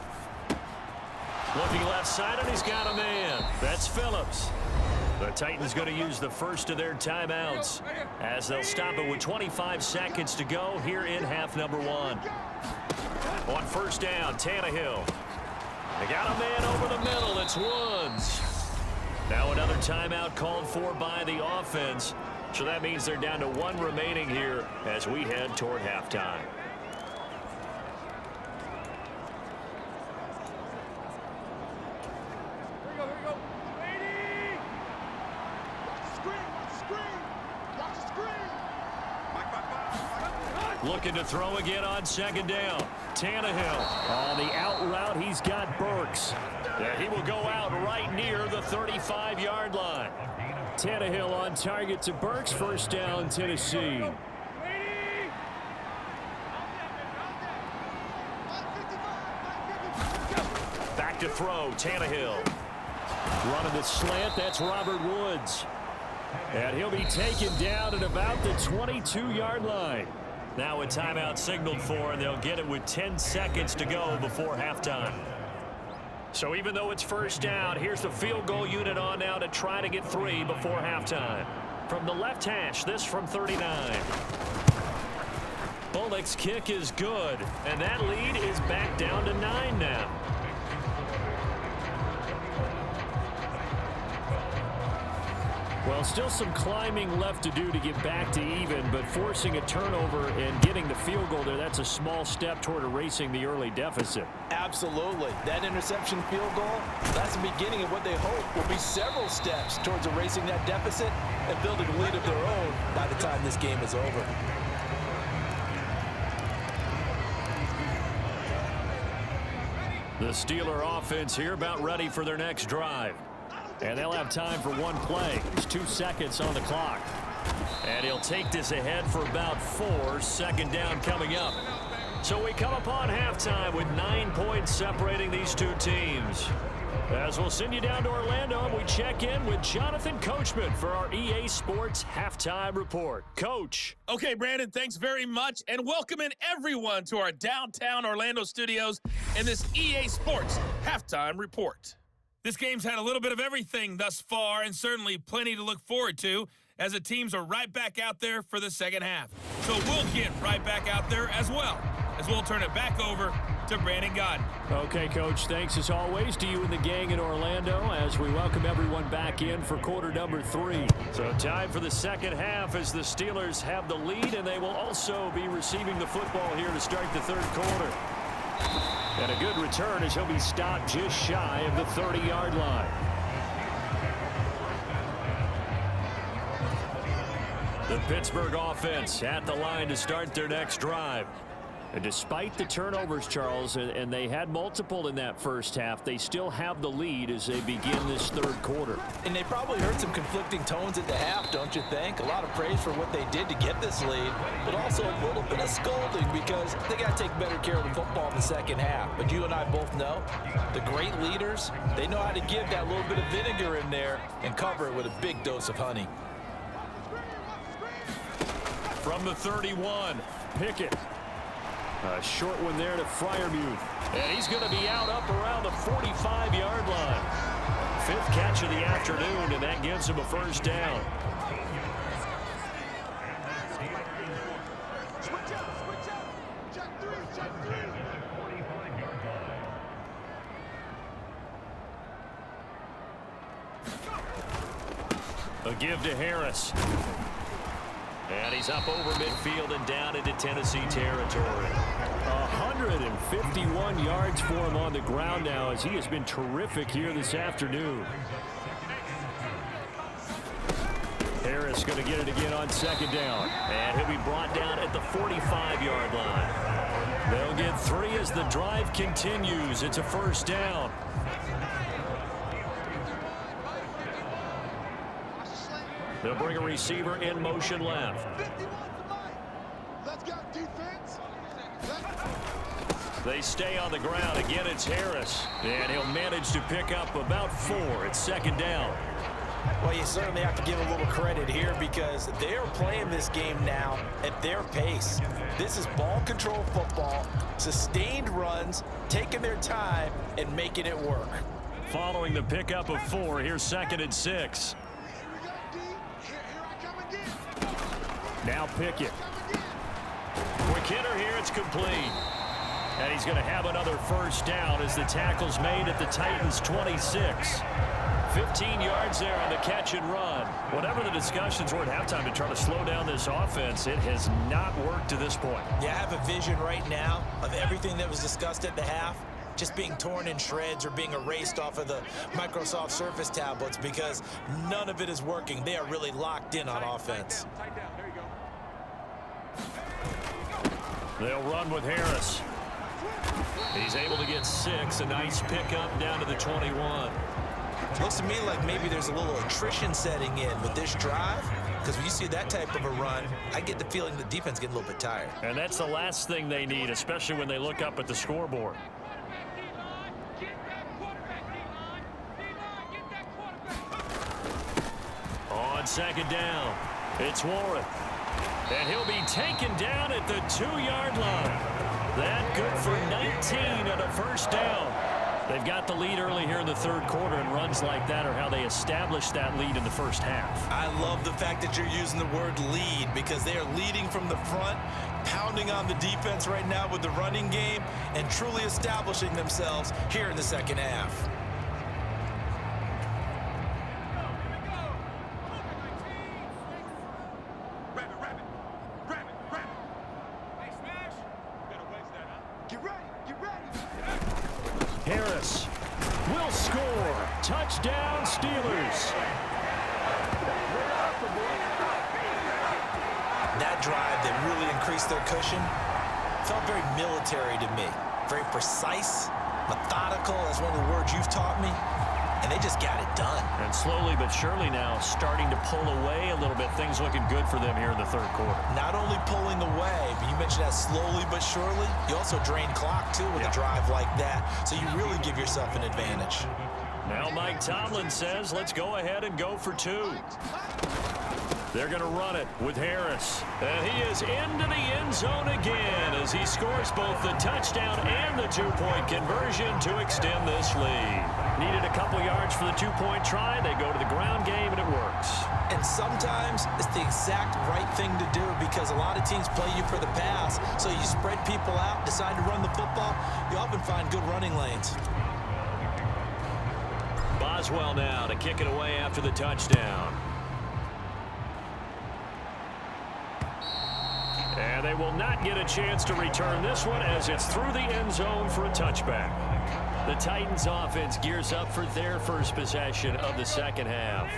Looking left side, and he's got a man. That's Phillips. The Titans going to use the first of their timeouts as they'll stop it with 25 seconds to go here in half number 1. On 1st down, Tannehill. They got a man over the middle. It's Woods. Now another timeout called for by the offense. So that means they're down to 1 remaining here as we head toward halftime. Looking to throw again on 2nd down. Tannehill. On the out route, he's got Burks. Yeah, he will go out right near the 35-yard line. Tannehill on target to Burks. 1st down, Tennessee. Back to throw, Tannehill. Running the slant, that's Robert Woods. And he'll be taken down at about the 22-yard line. Now a timeout signaled for, and they'll get it with 10 seconds to go before halftime. So even though it's 1st down, here's the field goal unit on now to try to get 3 before halftime. From the left hash, this from 39. Bullock's kick is good, and that lead is back down to 9 now. Well, still some climbing left to do to get back to even, but forcing a turnover and getting the field goal there, that's a small step toward erasing the early deficit. Absolutely. That interception field goal, that's the beginning of what they hope will be several steps towards erasing that deficit and building a lead of their own by the time this game is over. The Steeler offense here about ready for their next drive. And they'll have time for one play. There's 2 seconds on the clock. And he'll take this ahead for about 4. Second down coming up. So we come upon halftime with 9 points separating these two teams. As we'll send you down to Orlando, and we check in with Jonathan Coachman for our EA Sports Halftime Report. Coach. Okay, Brandon, thanks very much, and welcome in everyone to our downtown Orlando studios in this EA Sports Halftime Report. This game's had a little bit of everything thus far, and certainly plenty to look forward to as the teams are right back out there for the second half. So we'll get right back out there as well, as we'll turn it back over to Brandon Godden. Okay, Coach, thanks as always to you and the gang in Orlando as we welcome everyone back in for quarter number 3. So time for the second half as the Steelers have the lead, and they will also be receiving the football here to start the third quarter. And a good return as he'll be stopped just shy of the 30-yard line. The Pittsburgh offense at the line to start their next drive. And despite the turnovers, Charles, and they had multiple in that first half, they still have the lead as they begin this third quarter. And they probably heard some conflicting tones at the half, don't you think? A lot of praise for what they did to get this lead, but also a little bit of scolding because they got to take better care of the football in the second half. But you and I both know the great leaders, they know how to give that little bit of vinegar in there and cover it with a big dose of honey. From the 31, Pickett. A short one there to Freiermuth. And he's going to be out up around the 45-yard line. 5th catch of the afternoon, and that gives him a first down. A give to Harris. And he's up over midfield and down into Tennessee territory. 151 yards for him on the ground now as he has been terrific here this afternoon. Harris going to get it again on second down. And he'll be brought down at the 45-yard line. They'll get 3 as the drive continues. It's a first down. They'll bring a receiver in motion left. Let's go, defense. They stay on the ground. Again, it's Harris. And he'll manage to pick up about 4. It's second down. Well, you certainly have to give a little credit here because they're playing this game now at their pace. This is ball control football, sustained runs, taking their time and making it work. Following the pickup of 4, here's 2nd and 6. Now Pickett. Quick hitter here, it's complete. And he's going to have another first down as the tackle's made at the Titans' 26. 15 yards there on the catch and run. Whatever the discussions were at halftime to try to slow down this offense, it has not worked to this point. Yeah, I have a vision right now of everything that was discussed at the half just being torn in shreds or being erased off of the Microsoft Surface tablets because none of it is working. They are really locked in on offense. They'll run with Harris. He's able to get 6. A nice pickup down to the 21. Looks to me like maybe there's a little attrition setting in with this drive because when you see that type of a run, I get the feeling the defense getting a little bit tired. And that's the last thing they need, especially when they look up at the scoreboard. On second down, it's Warren. And he'll be taken down at the 2-yard line. That good for 19 and a first down. They've got the lead early here in the third quarter, and runs like that are how they established that lead in the first half. I love the fact that you're using the word lead because they are leading from the front. pounding on the defense right now with the running game and truly establishing themselves here in the second half. Harris will score. Touchdown, Steelers. That drive that really increased their cushion felt very military to me. Very precise, methodical. That's one of the words you've taught me. And they just got it done. And slowly but surely now starting to pull away a little bit. Things looking good for them here in the third quarter. Not only pulling away, but you mentioned that slowly but surely. You also drain clock, too, with a drive like that. So you really give yourself an advantage. Now Mike Tomlin says, let's go ahead and go for two. They're going to run it with Harris. And he is into the end zone again as he scores both the touchdown and the two-point conversion to extend this lead. Needed a couple yards for the two-point try. They go to the ground game, and it works. And sometimes it's the exact right thing to do because a lot of teams play you for the pass. So you spread people out, decide to run the football. You often find good running lanes. Boswell now to kick it away after the touchdown. And they will not get a chance to return this one as it's through the end zone for a touchback. The Titans offense gears up for their first possession of the second half.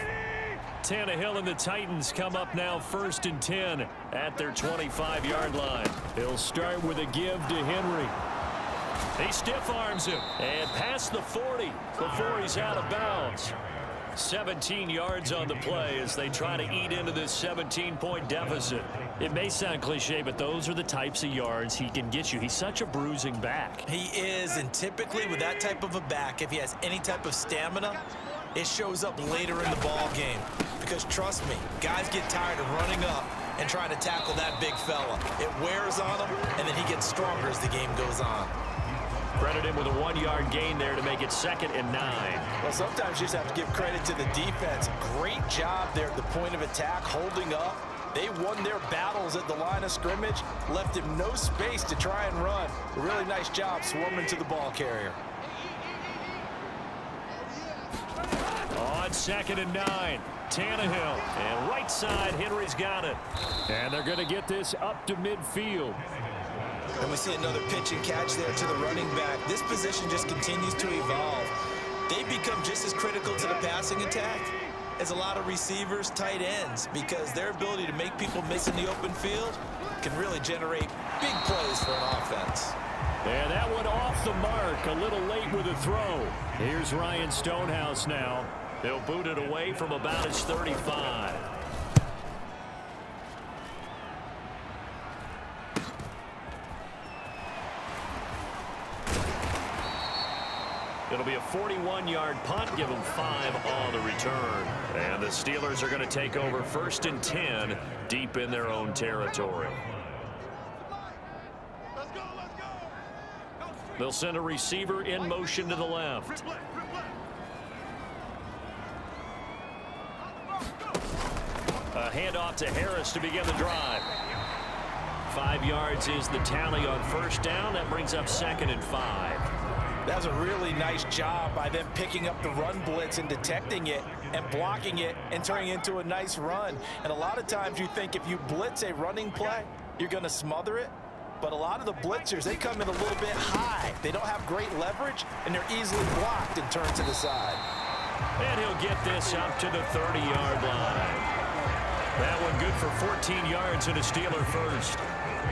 Tannehill and the Titans come up now 1st and 10 at their 25-yard line. He'll start with a give to Henry. He stiff arms him and past the 40 before he's out of bounds. 17 yards on the play as they try to eat into this 17-point deficit. It may sound cliche, but those are the types of yards he can get you. He's such a bruising back. He is, and typically with that type of a back, if he has any type of stamina, it shows up later in the ball game. Because trust me, guys get tired of running up and trying to tackle that big fella. It wears on him, and then he gets stronger as the game goes on. Credit him with a 1-yard gain there to make it 2nd and 9. Well, sometimes you just have to give credit to the defense. Great job there at the point of attack, holding up. They won their battles at the line of scrimmage, left him no space to try and run. A really nice job swarming to the ball carrier. On 2nd and 9, Tannehill. And right side, Henry's got it. And they're going to get this up to midfield. And we see another pitch and catch there to the running back. This position just continues to evolve. They become just as critical to the passing attack as a lot of receivers, tight ends, because their ability to make people miss in the open field can really generate big plays for an offense. And that one off the mark, a little late with a throw. Here's Ryan Stonehouse now. He'll boot it away from about his 35. It'll be a 41-yard punt, give them 5 on the return. And the Steelers are going to take over 1st and 10 deep in their own territory. They'll send a receiver in motion to the left. A handoff to Harris to begin the drive. 5 yards is the tally on 1st down. That brings up 2nd and 5. That was a really nice job by them picking up the run blitz and detecting it and blocking it and turning it into a nice run. And a lot of times you think if you blitz a running play, you're going to smother it. But a lot of the blitzers, they come in a little bit high. They don't have great leverage, and they're easily blocked and turned to the side. And he'll get this up to the 30-yard line. That one good for 14 yards and a Steeler first.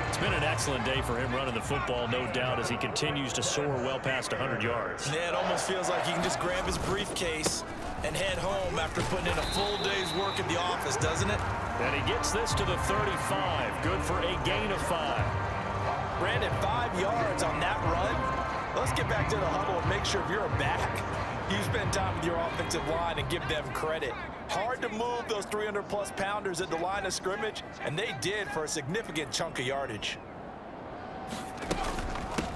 It's been an excellent day for him running the football, no doubt, as he continues to soar well past 100 yards. Yeah, it almost feels like he can just grab his briefcase and head home after putting in a full day's work at the office, doesn't it? And he gets this to the 35. Good for a gain of 5. Brandon, 5 yards on that run. Let's get back to the huddle and make sure if you're a back, you spend time with your offensive line and give them credit. Hard to move those 300-plus pounders at the line of scrimmage, and they did for a significant chunk of yardage.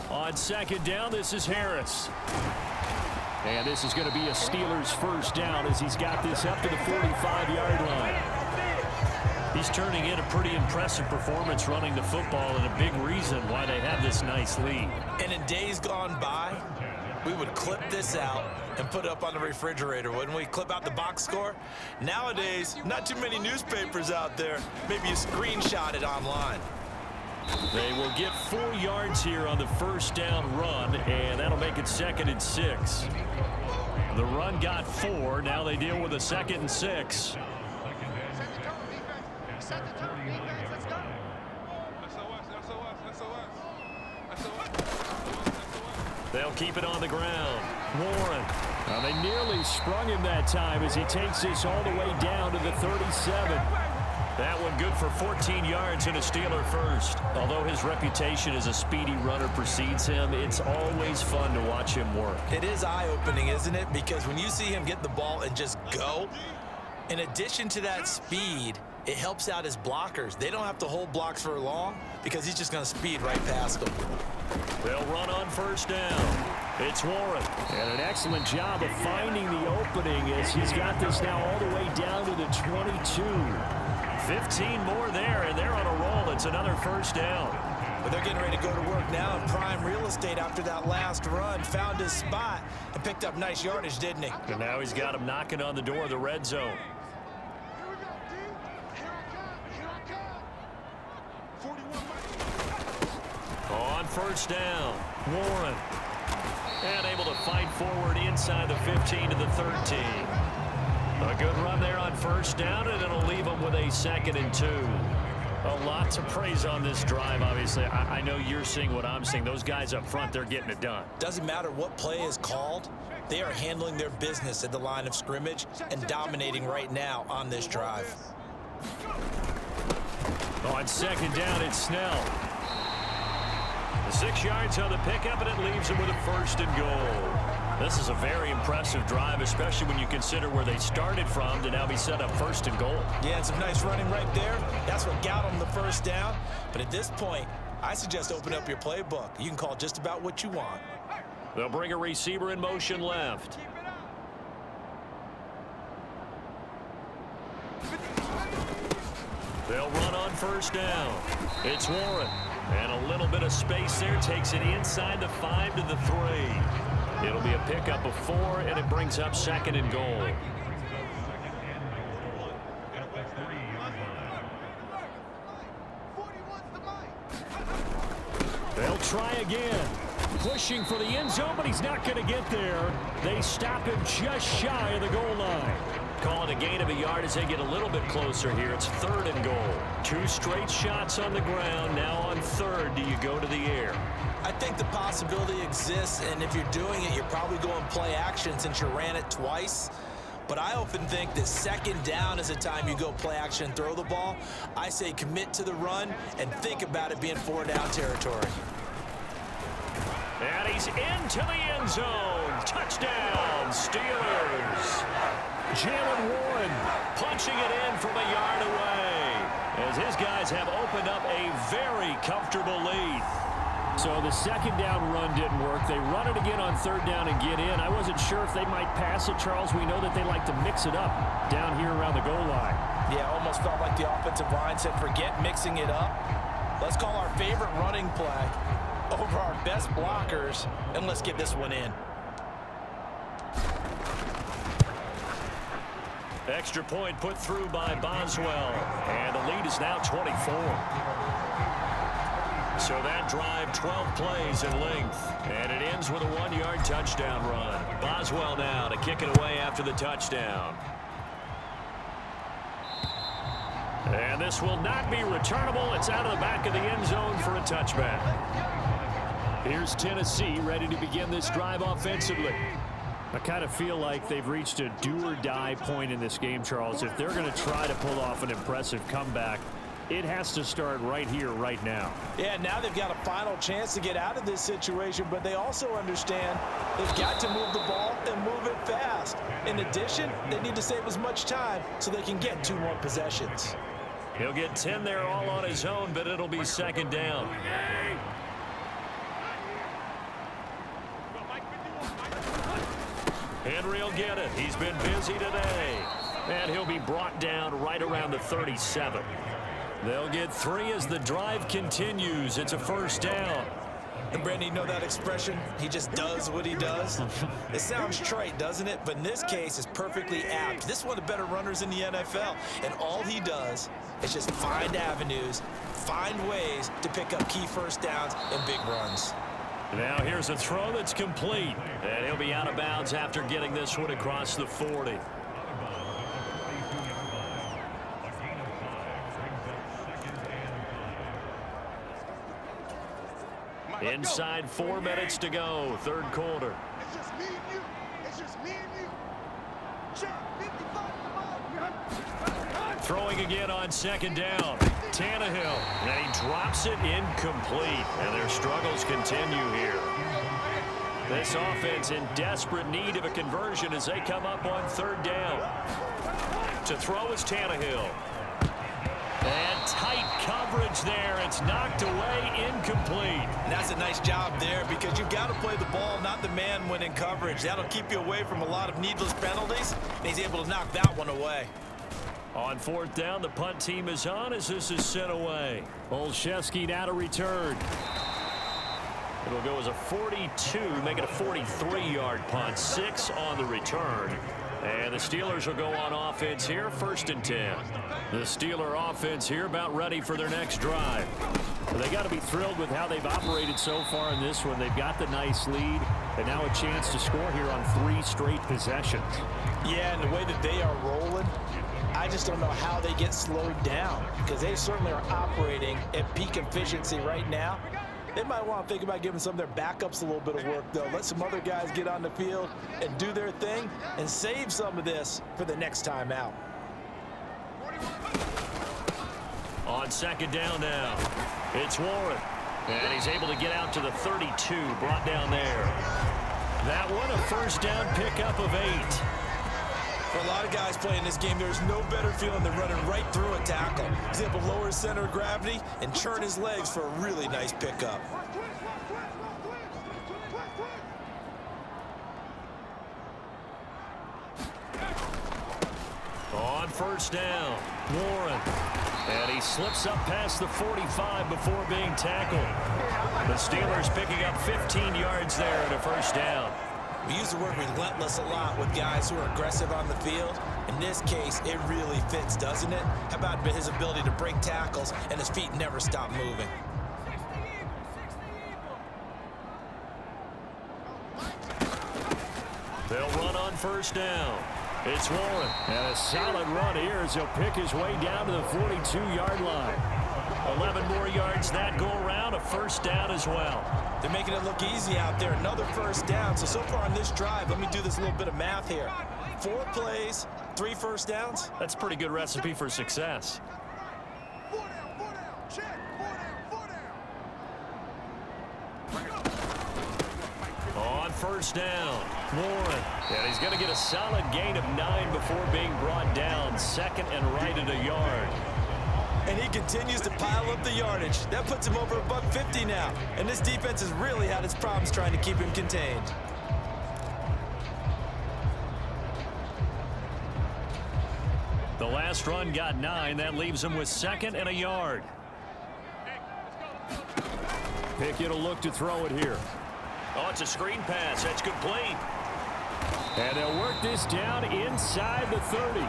On 2nd down, this is Harris. And this is going to be a Steelers first down as he's got this up to the 45-yard line. He's turning in a pretty impressive performance running the football, and a big reason why they have this nice lead. And in days gone by, we would clip this out and put it up on the refrigerator, wouldn't we? Clip out the box score. Nowadays, not too many newspapers out there. Maybe you screenshot it online. They will get 4 yards here on the first down run, and that'll make it 2nd and 6. The run got 4. Now they deal with a 2nd and 6. Set the tone, defense. Set the tone, defense. Let's go. They'll keep it on the ground. Warren. They nearly sprung him that time as he takes this all the way down to the 37. That one good for 14 yards and a Steeler first. Although his reputation as a speedy runner precedes him, it's always fun to watch him work. It is eye-opening, isn't it? Because when you see him get the ball and just go, in addition to that speed, it helps out his blockers. They don't have to hold blocks for long because he's just going to speed right past them. They'll run on first down. It's Warren. And an excellent job of finding the opening as he's got this now all the way down to the 22. 15 more there, and they're on a roll. It's another first down. But they're getting ready to go to work now in prime real estate after that last run. Found his spot and picked up nice yardage, didn't he? And now he's got him knocking on the door of the red zone. Here we go, D. Here I come. 41. On first down, Warren. And able to fight forward inside the 15 to the 13. A good run there on first down, and it'll leave them with a 2nd and 2. A lot to praise on this drive, obviously. I know you're seeing what I'm seeing. Those guys up front, they're getting it done. Doesn't matter what play is called. They are handling their business at the line of scrimmage and dominating right now on this drive. On 2nd down, it's Snell. 6 yards on the pickup, and it leaves them with a 1st and goal. This is a very impressive drive, especially when you consider where they started from to now be set up 1st and goal. Yeah, and some nice running right there. That's what got them the first down. But at this point, I suggest open up your playbook. You can call just about what you want. They'll bring a receiver in motion left. They'll run on first down. It's Warren. And a little bit of space there. Takes it inside the 5 to the 3. It'll be a pickup of 4, and it brings up 2nd and goal. They'll try again. Pushing for the end zone, but he's not going to get there. They stop him just shy of the goal line. Calling a gain of a yard as they get a little bit closer here. It's 3rd and goal. 2 straight shots on the ground. Now on 3rd, do you go to the air? I think the possibility exists, and if you're doing it, you're probably going play action since you ran it twice. But I often think that 2nd down is the time you go play action and throw the ball. I say commit to the run and think about it being 4-down territory. And he's into the end zone. Touchdown, Steelers. Jalen Warren punching it in from a yard away as his guys have opened up a very comfortable lead. So the 2nd down run didn't work. They run it again on 3rd down and get in. I wasn't sure if they might pass it, Charles. We know that they like to mix it up down here around the goal line. Yeah, almost felt like the offensive line said, forget mixing it up. Let's call our favorite running play over our best blockers, and let's get this one in. Extra point put through by Boswell, and the lead is now 24. So that drive, 12 plays in length, and it ends with a 1-yard touchdown run. Boswell now to kick it away after the touchdown. And this will not be returnable. It's out of the back of the end zone for a touchback. Here's Tennessee ready to begin this drive offensively. I kind of feel like they've reached a do-or-die point in this game, Charles. If they're going to try to pull off an impressive comeback, it has to start right here, right now. Yeah, now they've got a final chance to get out of this situation, but they also understand they've got to move the ball and move it fast. In addition, they need to save as much time so they can get 2 more possessions. He'll get 10 there all on his own, but it'll be 2nd down. Henry will get it. He's been busy today. And he'll be brought down right around the 37. They'll get 3 as the drive continues. It's a first down. And Brandon, you know that expression? He just does what he does. It sounds trite, doesn't it? But in this case, it's perfectly apt. This is one of the better runners in the NFL. And all he does is just find avenues, find ways to pick up key first downs and big runs. Now here's a throw that's complete. And he'll be out of bounds after getting this one across the 40. Inside 4 minutes to go, third quarter. It's just me and you. It's just me and you. Jump, 55. Throwing again on second down. Tannehill. And he drops it incomplete. And their struggles continue here. This offense in desperate need of a conversion as they come up on third down. To throw is Tannehill. And tight coverage there. It's knocked away, incomplete. And that's a nice job there because you've got to play the ball, not the man when in coverage. That'll keep you away from a lot of needless penalties. And he's able to knock that one away. On fourth down, the punt team is on as this is sent away. Olszewski now to return. It'll go as a 42, make it a 43-yard punt. 6 on the return. And the Steelers will go on offense here, 1st and 10. The Steeler offense here about ready for their next drive. Well, they got to be thrilled with how they've operated so far in this one. They've got the nice lead, and now a chance to score here on 3 straight possessions. Yeah, and the way that they are rolling, I just don't know how they get slowed down because they certainly are operating at peak efficiency right now. They might want to think about giving some of their backups a little bit of work, though. Let some other guys get on the field and do their thing and save some of this for the next time out. On second down now, it's Warren. And he's able to get out to the 32, brought down there. That one, a first down pickup of 8. For a lot of guys playing this game, there's no better feeling than running right through a tackle. He's able to lower his center of gravity and churn his legs for a really nice pickup. On first down, Warren. And he slips up past the 45 before being tackled. The Steelers picking up 15 yards there and a first down. We use the word relentless a lot with guys who are aggressive on the field. In this case, it really fits, doesn't it? How about his ability to break tackles and his feet never stop moving? They'll run on first down. It's Warren. And a solid run here as he'll pick his way down to the 42-yard line. 11 more yards that go around, a first down as well. They're making it look easy out there. Another first down. So far on this drive, let me do this little bit of math here. 4 plays, 3 first downs. That's a pretty good recipe for success. 4 down, check, 4 down. On first down, Warren. And he's going to get a solid gain of 9 before being brought down. Second and right at a yard. And he continues to pile up the yardage. That puts him over $150 now. And this defense has really had its problems trying to keep him contained. The last run got 9. That leaves him with 2nd and a yard. Pickett will look to throw it here. Oh, it's a screen pass. That's complete. And they'll work this down inside the 30.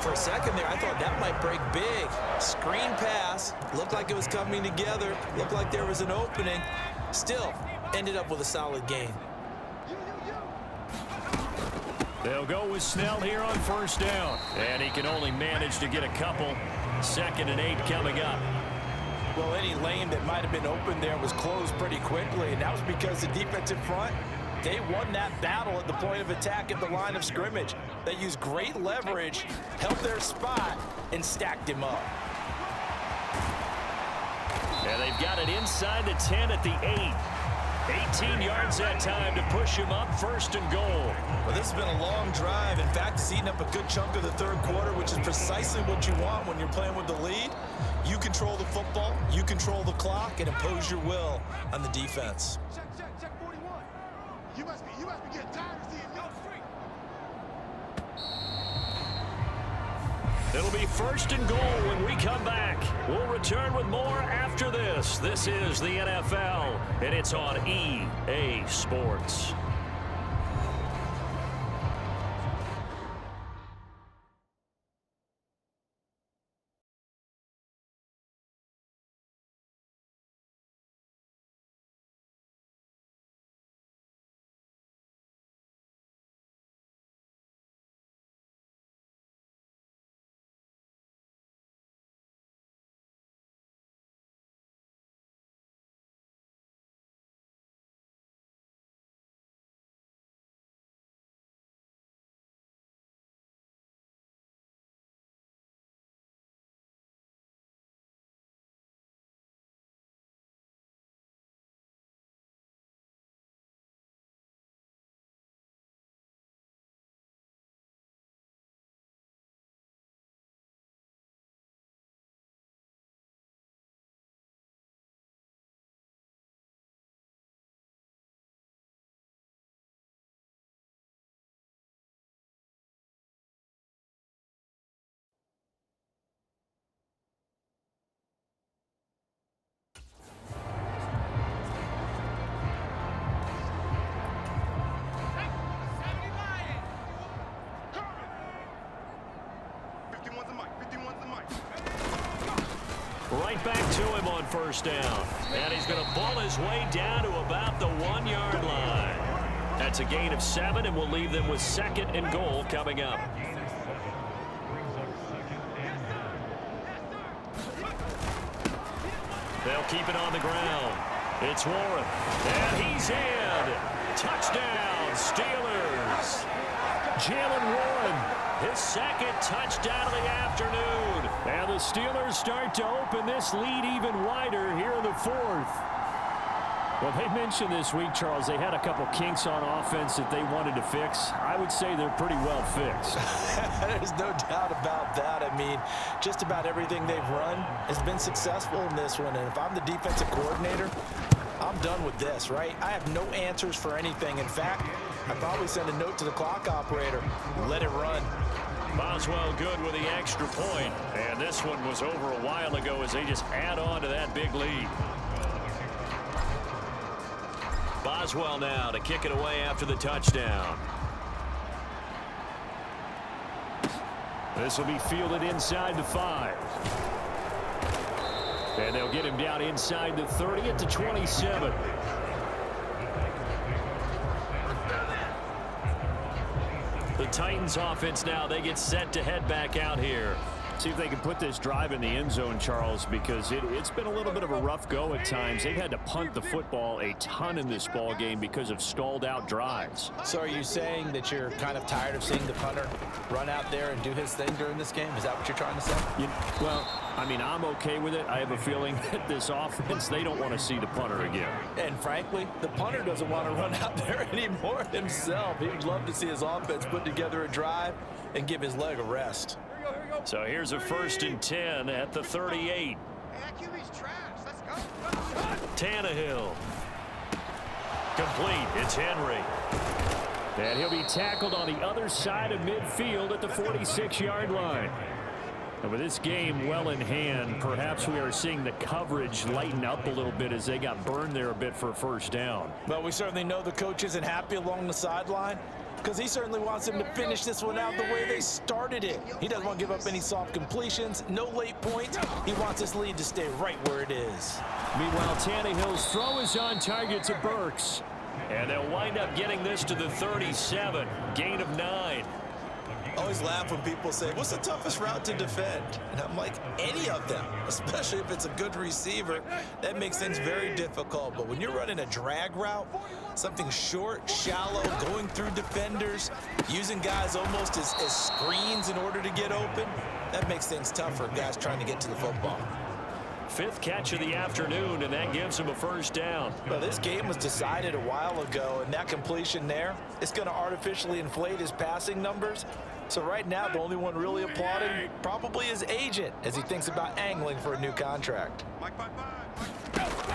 For a second there, I thought that might break big. Screen pass. Looked like it was coming together. Looked like there was an opening. Still, ended up with a solid gain. They'll go with Snell here on first down. And he can only manage to get a couple. 2nd and 8 coming up. Well, any lane that might have been open there was closed pretty quickly, and that was because the defensive front, they won that battle at the point of attack at the line of scrimmage. They used great leverage, held their spot, and stacked him up. And they've got it inside the 10 at the 8. 18 yards that time to push him up, 1st and goal. Well, this has been a long drive. In fact, it's eaten up a good chunk of the third quarter, which is precisely what you want when you're playing with the lead. You control the football, you control the clock, and impose your will on the defense. Check 41. You must be getting tired of seeing no street. It'll be 1st and goal when we come back. We'll return with more after this. This is the NFL, and it's on EA Sports. Right back to him on 1st down. And he's going to ball his way down to about the 1-yard line. That's a gain of 7, and we'll leave them with 2nd and goal coming up. They'll keep it on the ground. It's Warren. And he's in. Touchdown, Steelers. Jalen Warren. His 2nd touchdown of the afternoon. And the Steelers start to open this lead even wider here in the 4th. Well, they mentioned this week, Charles, they had a couple kinks on offense that they wanted to fix. I would say they're pretty well fixed. There's no doubt about that. I mean, just about everything they've run has been successful in this one. And if I'm the defensive coordinator, I'm done with this, right? I have no answers for anything. In fact, I'd probably send a note to the clock operator. Let it run. Boswell good with the extra point. And this one was over a while ago as they just add on to that big lead. Boswell now to kick it away after the touchdown. This will be fielded inside the 5. And they'll get him down inside the 30 at the 27. The Titans offense now, they get set to head back out here. See if they can put this drive in the end zone, Charles, because it's been a little bit of a rough go at times. They've had to punt the football a ton in this ball game because of stalled out drives. So are you saying that you're kind of tired of seeing the punter run out there and do his thing during this game? Is that what you're trying to say? Well, I mean, I'm okay with it. I have a feeling that this offense, they don't want to see the punter again. And frankly, the punter doesn't want to run out there anymore himself. He would love to see his offense put together a drive and give his leg a rest. So here's a 1st and 10 at the 38. Hey, that QB's trash. Let's go. Tannehill. Complete. It's Henry. And he'll be tackled on the other side of midfield at the 46-yard line. And with this game well in hand, perhaps we are seeing the coverage lighten up a little bit as they got burned there a bit for a 1st down. Well, we certainly know the coach isn't happy along the sideline, because he certainly wants them to finish this one out the way they started it. He doesn't want to give up any soft completions, no late points. He wants this lead to stay right where it is. Meanwhile, Tannehill's throw is on target to Burks. And they'll wind up getting this to the 37. Gain of 9. I always laugh when people say, what's the toughest route to defend? And I'm like, any of them, especially if it's a good receiver. That makes things very difficult. But when you're running a drag route, something short, shallow, going through defenders, using guys almost as screens in order to get open, that makes things tough for guys trying to get to the football. 5th catch of the afternoon, and that gives him a 1st down. Well, this game was decided a while ago, and that completion there is going to artificially inflate his passing numbers. So right now, the only one really applauding probably his agent as he thinks about angling for a new contract.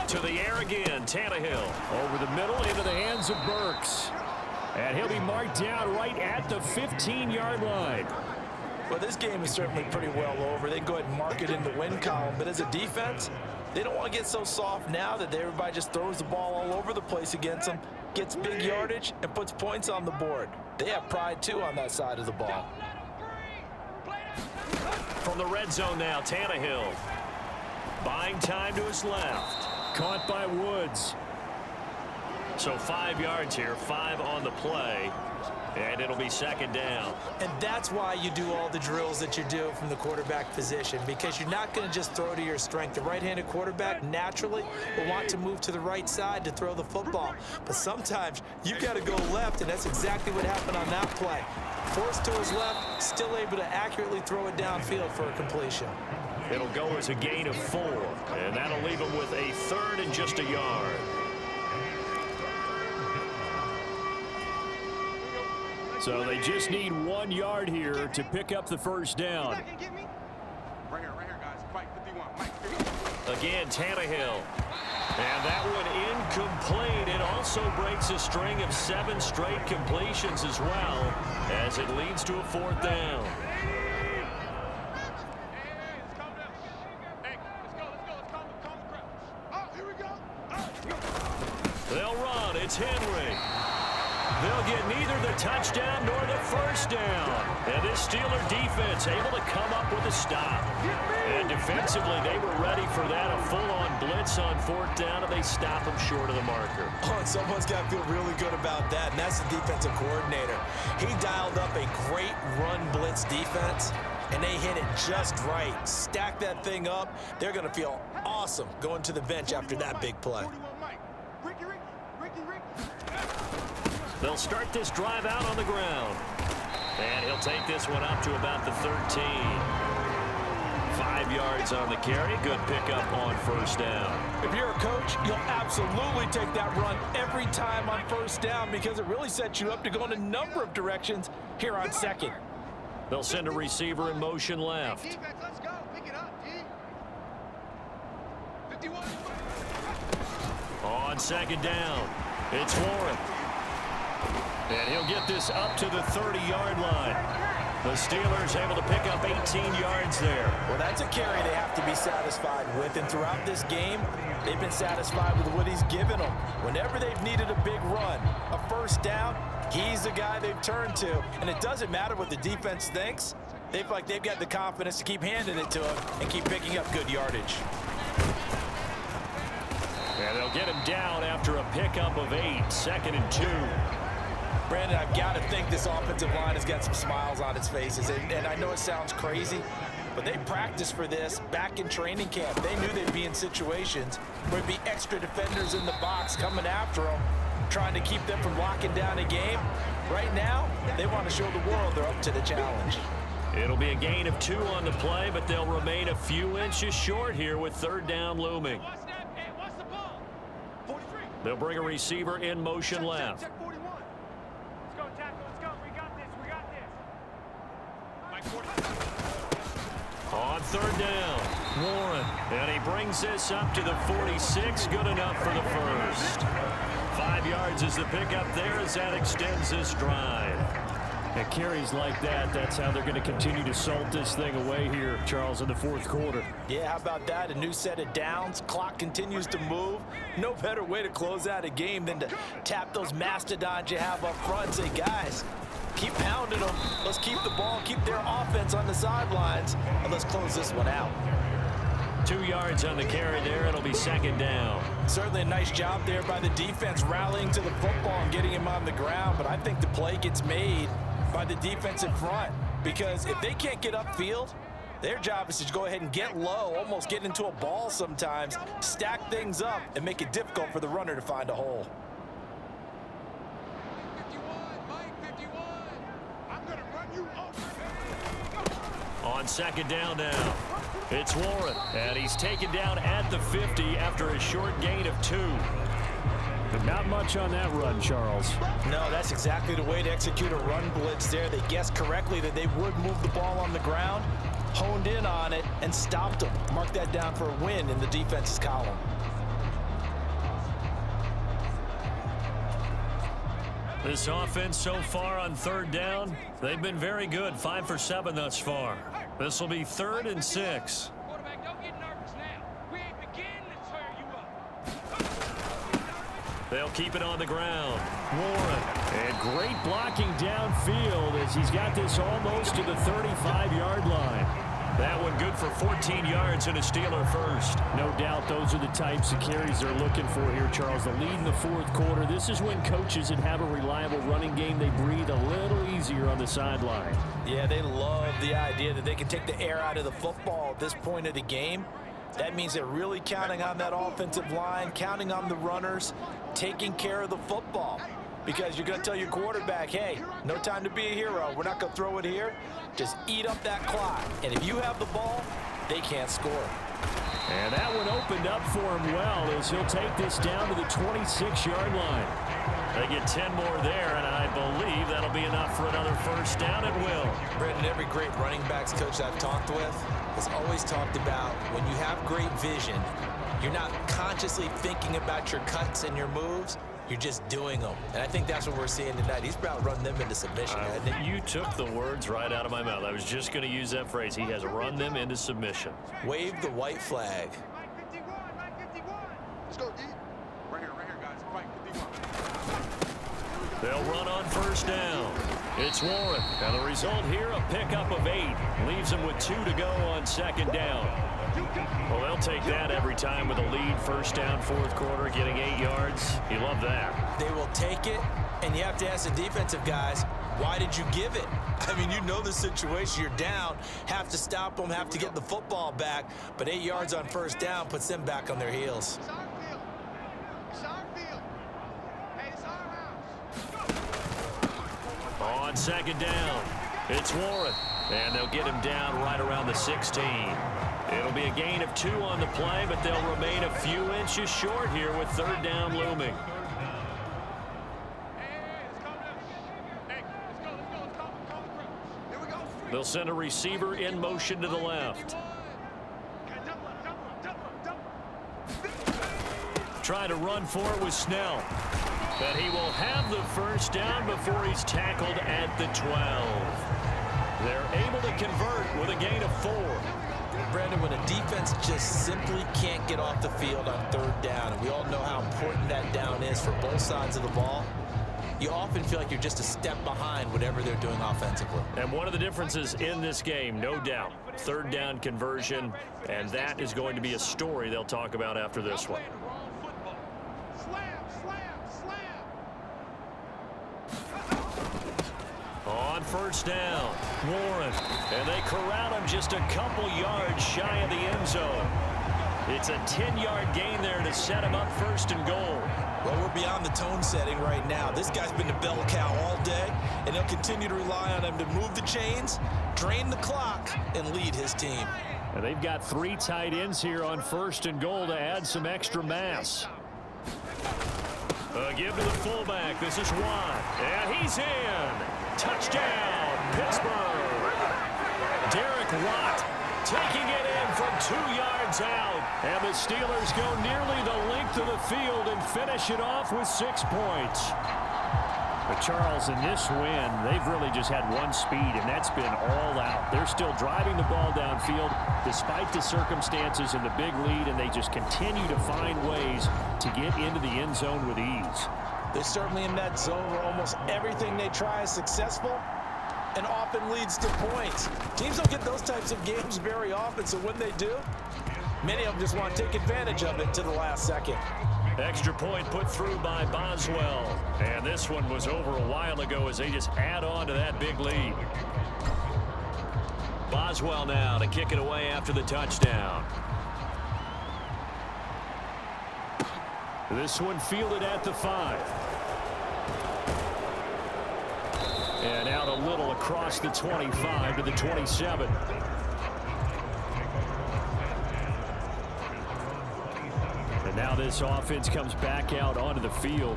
To the air again, Tannehill. Over the middle into the hands of Burks. And he'll be marked down right at the 15-yard line. Well, this game is certainly pretty well over. They can go ahead and mark it in the win column. But as a defense, they don't want to get so soft now that everybody just throws the ball all over the place against them, gets big yardage, and puts points on the board. They have pride, too, on that side of the ball. From the red zone now, Tannehill. Buying time to his left. Caught by Woods. So 5 yards here, 5 on the play. And it'll be second down. And that's why you do all the drills that you do from the quarterback position, because you're not going to just throw to your strength. The right-handed quarterback naturally will want to move to the right side to throw the football. But sometimes you've got to go left, and that's exactly what happened on that play. Forced to his left, still able to accurately throw it downfield for a completion. It'll go as a gain of 4, and that'll leave him with a 3rd and just a yard. So they just need 1 yard here to pick up the first down. Right here, guys. Mike 51. Mike 51. Again, Tannehill. And that one incomplete. It also breaks a string of 7 straight completions as well, as it leads to a 4th down. They'll run. It's Henry. They'll get neither the touchdown nor the first down. And this Steeler defense able to come up with a stop. And defensively, they were ready for that. A full-on blitz on 4th down, and they stop them short of the marker. Oh, and someone's got to feel really good about that, and that's the defensive coordinator. He dialed up a great run blitz defense, and they hit it just right. Stack that thing up. They're going to feel awesome going to the bench after that big play. They'll start this drive out on the ground. And he'll take this one up to about the 13. 5 yards on the carry. Good pickup on first down. If you're a coach, you'll absolutely take that run every time on first down because it really sets you up to go in a number of directions here on second. They'll send a receiver in motion left. Defense, let's go. Pick it up, D. 51. On second down, it's Warren. And he'll get this up to the 30-yard line. The Steelers able to pick up 18 yards there. Well, that's a carry they have to be satisfied with. And throughout this game, they've been satisfied with what he's given them. Whenever they've needed a big run, a first down, he's the guy they've turned to. And it doesn't matter what the defense thinks. They feel like they've got the confidence to keep handing it to him and keep picking up good yardage. And they'll get him down after a pickup of 8, 2nd and 2. Brandon, I've got to think this offensive line has got some smiles on its faces. And I know it sounds crazy, but they practiced for this back in training camp. They knew they'd be in situations where there'd be extra defenders in the box coming after them, trying to keep them from locking down a game. Right now, they want to show the world they're up to the challenge. It'll be a gain of 2 on the play, but they'll remain a few inches short here with 3rd down looming. They'll bring a receiver in motion left. Check 41. Let's go, tackle. Let's go. We got this. We got this. Mike 40. On 3rd down, Warren. And he brings this up to the 46. Good enough for the first. 5 yards is the pickup there as that extends this drive. At carries like that, that's how they're going to continue to salt this thing away here, Charles, in the 4th quarter. Yeah, how about that? A new set of downs. Clock continues to move. No better way to close out a game than to tap those mastodons you have up front and say, guys, keep pounding them. Let's keep the ball, keep their offense on the sidelines, and let's close this one out. 2 yards on the carry there. It'll be 2nd down. Certainly a nice job there by the defense rallying to the football and getting him on the ground, but I think the play gets made by the defensive front, because if they can't get upfield, their job is to go ahead and get low, almost get into a ball sometimes, stack things up, and make it difficult for the runner to find a hole. 51. Mike 51. I'm going to run you over. On 2nd down now, it's Warren, and he's taken down at the 50 after a short gain of 2. But not much on that run, Charles. No, that's exactly the way to execute a run blitz there. They guessed correctly that they would move the ball on the ground, honed in on it, and stopped them. Mark that down for a win in the defense's column. This offense so far on third down, they've been very good. 5 for 7 thus far. This will be 3rd and 6. Quarterback, don't get nervous now. We ain't beginning to tear you up. They'll keep it on the ground. Warren. And great blocking downfield as he's got this almost to the 35-yard line. That one good for 14 yards and a Steeler first. No doubt those are the types of carries they're looking for here, Charles. The lead in the 4th quarter. This is when coaches that have a reliable running game, they breathe a little easier on the sideline. Yeah, they love the idea that they can take the air out of the football at this point of the game. That means they're really counting on that offensive line, counting on the runners, taking care of the football. Because you're going to tell your quarterback, hey, no time to be a hero. We're not going to throw it here. Just eat up that clock. And if you have the ball, they can't score. And that one opened up for him well as he'll take this down to the 26-yard line. They get 10 more there, and I believe that'll be enough for another first down at will. Brandon, every great running backs coach I've talked with has always talked about when you have great vision, you're not consciously thinking about your cuts and your moves. You're just doing them. And I think that's what we're seeing tonight. He's about to run them into submission. You took the words right out of my mouth. I was just going to use that phrase. He has run them into submission. Wave the white flag. Let's go, D. Right here, guys. Fight 51. They'll run on first down. It's Warren. And the result here, a pickup of 8. Leaves them with 2 to go on 2nd down. Well, they'll take that every time with a lead. First down, 4th quarter, getting 8 yards. You love that. They will take it, and you have to ask the defensive guys, why did you give it? I mean, you know the situation. You're down, have to stop them, have to get the football back, but 8 yards on first down puts them back on their heels. It's our field. It's our field. Hey, it's our house. On 2nd down, it's Warren. And they'll get him down right around the 16. It'll be a gain of 2 on the play, but they'll remain a few inches short here with 3rd down looming. They'll send a receiver in motion to the left. Try to run for it with Snell. But he will have the first down before he's tackled at the 12. They're able to convert with a gain of 4. Brandon, when a defense just simply can't get off the field on 3rd down, and we all know how important that down is for both sides of the ball, you often feel like you're just a step behind whatever they're doing offensively. And one of the differences in this game, no doubt, 3rd down conversion, and that is going to be a story they'll talk about after this one. On first down, Warren, and they corral him just a couple yards shy of the end zone. It's a 10-yard gain there to set him up 1st and goal. Well, we're beyond the tone setting right now. This guy's been the bell cow all day, and he'll continue to rely on him to move the chains, drain the clock, and lead his team. And they've got 3 tight ends here on 1st and goal to add some extra mass. Give to the fullback. This is Watt, and he's in. Touchdown, Pittsburgh. Derek Watt taking it in from 2 yards out. And the Steelers go nearly the length of the field and finish it off with 6 points. But Charles, in this win, they've really just had one speed, and that's been all out. They're still driving the ball downfield despite the circumstances and the big lead, and they just continue to find ways to get into the end zone with ease. They're certainly in that zone where almost everything they try is successful and often leads to points. Teams don't get those types of games very often, so when they do, many of them just want to take advantage of it to the last second. Extra point put through by Boswell. And this one was over a while ago as they just add on to that big lead. Boswell now to kick it away after the touchdown. This one fielded at the 5. And out a little across the 25 to the 27. And now this offense comes back out onto the field.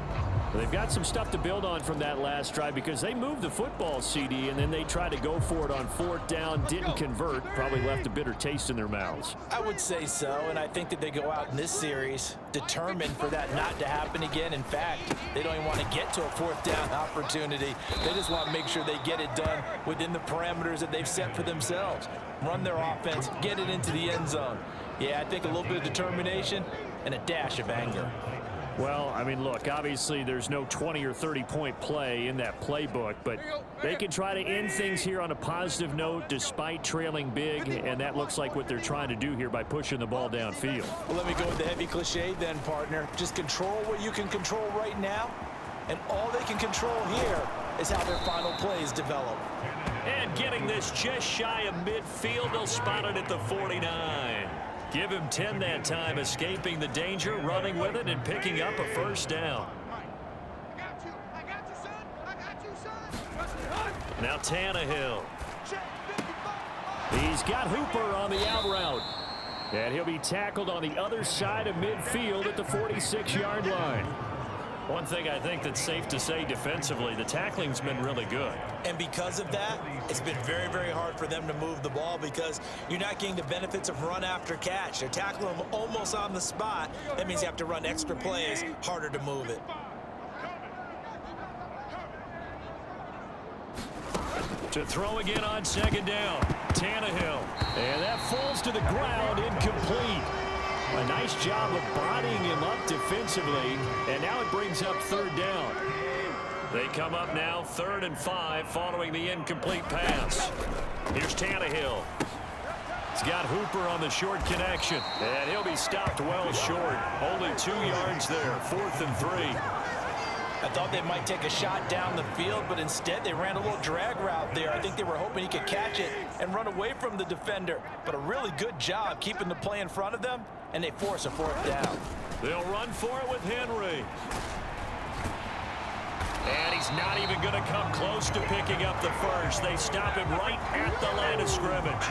They've got some stuff to build on from that last drive because they moved the football, CD, and then they tried to go for it on 4th down, didn't convert, probably left a bitter taste in their mouths. I would say so, and I think that they go out in this series determined for that not to happen again. In fact, they don't even want to get to a 4th down opportunity. They just want to make sure they get it done within the parameters that they've set for themselves. Run their offense, get it into the end zone. Yeah, I think a little bit of determination and a dash of anger. Well, I mean, look, obviously there's no 20 or 30-point play in that playbook, but they can try to end things here on a positive note despite trailing big, and that looks like what they're trying to do here by pushing the ball downfield. Well, let me go with the heavy cliche then, partner. Just control what you can control right now, and all they can control here is how their final plays develop. And getting this just shy of midfield, they'll spot it at the 49. Give him 10 that time, escaping the danger, running with it, and picking up a first down. I got you, son. I got you, son. Now Tannehill. He's got Hooper on the out route. And he'll be tackled on the other side of midfield at the 46-yard line. One thing I think that's safe to say defensively, the tackling's been really good. And because of that, it's been very, very hard for them to move the ball because you're not getting the benefits of run after catch. They're tackling them almost on the spot. That means you have to run extra plays, harder to move it. To throw again on 2nd down, Tannehill. And that falls to the ground, incomplete. A nice job of bodying him up defensively, and now it brings up 3rd down. They come up now 3rd and 5 following the incomplete pass. Here's Tannehill. He's got Hooper on the short connection, and he'll be stopped well short. Only 2 yards there, 4th and 3. I thought they might take a shot down the field, but instead they ran a little drag route there. I think they were hoping he could catch it and run away from the defender. But a really good job keeping the play in front of them, and they force a 4th down. They'll run for it with Henry. And he's not even going to come close to picking up the first. They stop him right at the line of scrimmage.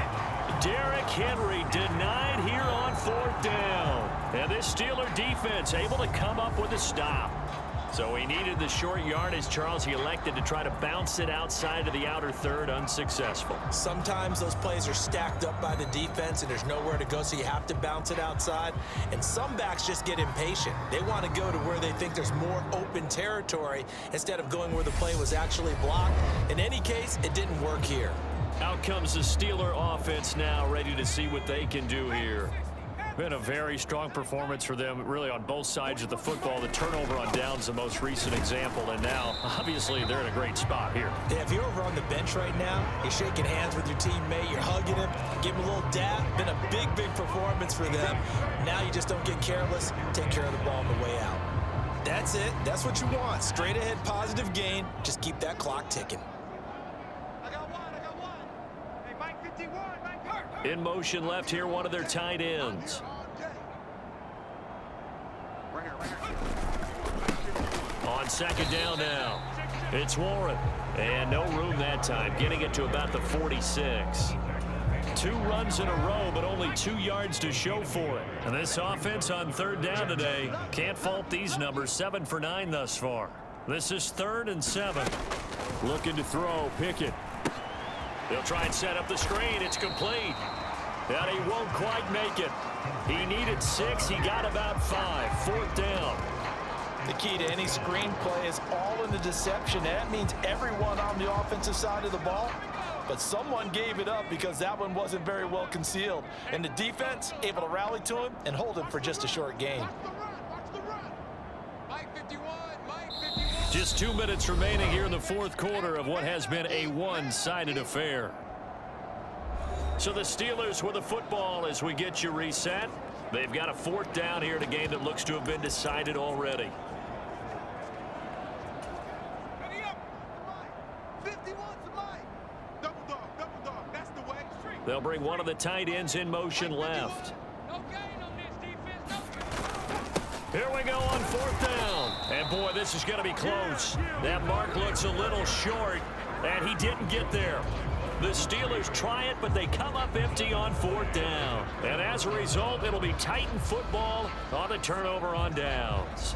Derrick Henry denied here on 4th down. And this Steeler defense able to come up with a stop. So he needed the short yardage, Charles. He elected to try to bounce it outside of the outer third, unsuccessful. Sometimes those plays are stacked up by the defense and there's nowhere to go, so you have to bounce it outside. And some backs just get impatient. They want to go to where they think there's more open territory instead of going where the play was actually blocked. In any case, it didn't work here. Out comes the Steeler offense now, ready to see what they can do here. Been a very strong performance for them, really, on both sides of the football. The turnover on downs, the most recent example, and now, obviously, they're in a great spot here. Yeah, if you're over on the bench right now, you're shaking hands with your teammate, you're hugging him, give him a little dab. Been a big, big performance for them. Now you just don't get careless, take care of the ball on the way out. That's it. That's what you want. Straight ahead, positive gain. Just keep that clock ticking. I got one. Hey, Mike 51, Mike Hurt. In motion left here, one of their tight ends. On 2nd down now, it's Warren. And no room that time, getting it to about the 46. 2 runs in a row, but only 2 yards to show for it. And this offense on 3rd down today, can't fault these numbers, 7 for 9 thus far. This is 3rd and 7. Looking to throw, Pickett. He'll try and set up the screen. It's complete. And he won't quite make it. He needed 6. He got about 5. 4th down. The key to any screen play is all in the deception. That means everyone on the offensive side of the ball. But someone gave it up because that one wasn't very well concealed. And the defense able to rally to him and hold him for just a short gain. Watch the run. Mike 51, Mike 51. Just 2 minutes remaining here in the 4th quarter of what has been a one-sided affair. So the Steelers with the football as we get you reset. They've got a 4th down here in a game that looks to have been decided already. Ready up. 51's the Mike. Double dog. That's the way. They'll bring one of the tight ends in motion left. No gain on this defense. No Here we go on 4th down. And boy, this is going to be close. That mark looks a little short, and he didn't get there. The Steelers try it, but they come up empty on 4th down. And as a result, it'll be Titan football on the turnover on downs.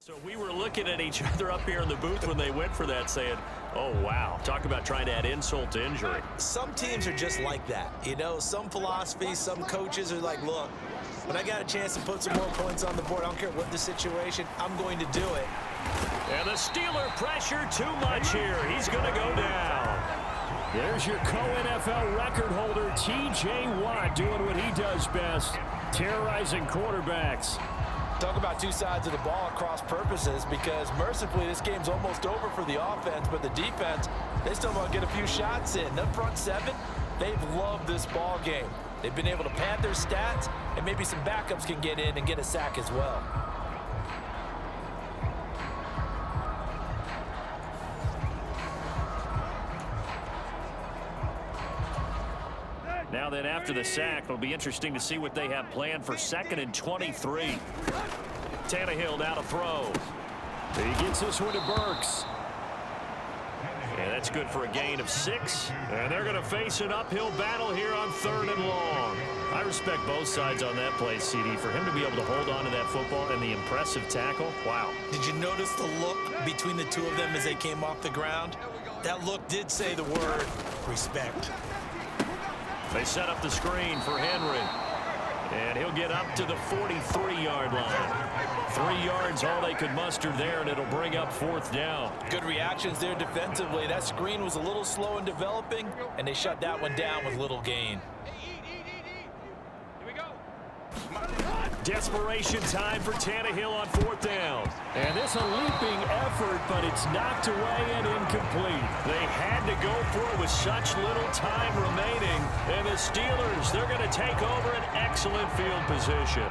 So we were looking at each other up here in the booth when they went for that saying, oh, wow. Talk about trying to add insult to injury. Some teams are just like that. You know, some philosophies, some coaches are like, look, when I got a chance to put some more points on the board, I don't care what the situation, I'm going to do it. And the Steeler pressure too much here. He's going to go down. There's your co-NFL record holder, T.J. Watt, doing what he does best, terrorizing quarterbacks. Talk about two sides of the ball at cross purposes, because mercifully this game's almost over for the offense, but the defense, they still want to get a few shots in. The front seven, they've loved this ball game. They've been able to pad their stats, and maybe some backups can get in and get a sack as well. Now then, after the sack, it'll be interesting to see what they have planned for 2nd and 23. Tannehill now to throw. He gets this one to Burks. And that's good for a gain of 6. And they're going to face an uphill battle here on 3rd and long. I respect both sides on that play, CD. For him to be able to hold on to that football and the impressive tackle, wow. Did you notice the look between the two of them as they came off the ground? That look did say the word respect. They set up the screen for Henry. And he'll get up to the 43-yard line. 3 yards, all they could muster there, and it'll bring up 4th down. Good reactions there defensively. That screen was a little slow in developing, and they shut that one down with little gain. Desperation time for Tannehill on 4th down. And this a leaping effort, but it's knocked away and incomplete. They had to go for it with such little time remaining. And the Steelers, they're going to take over an excellent field position.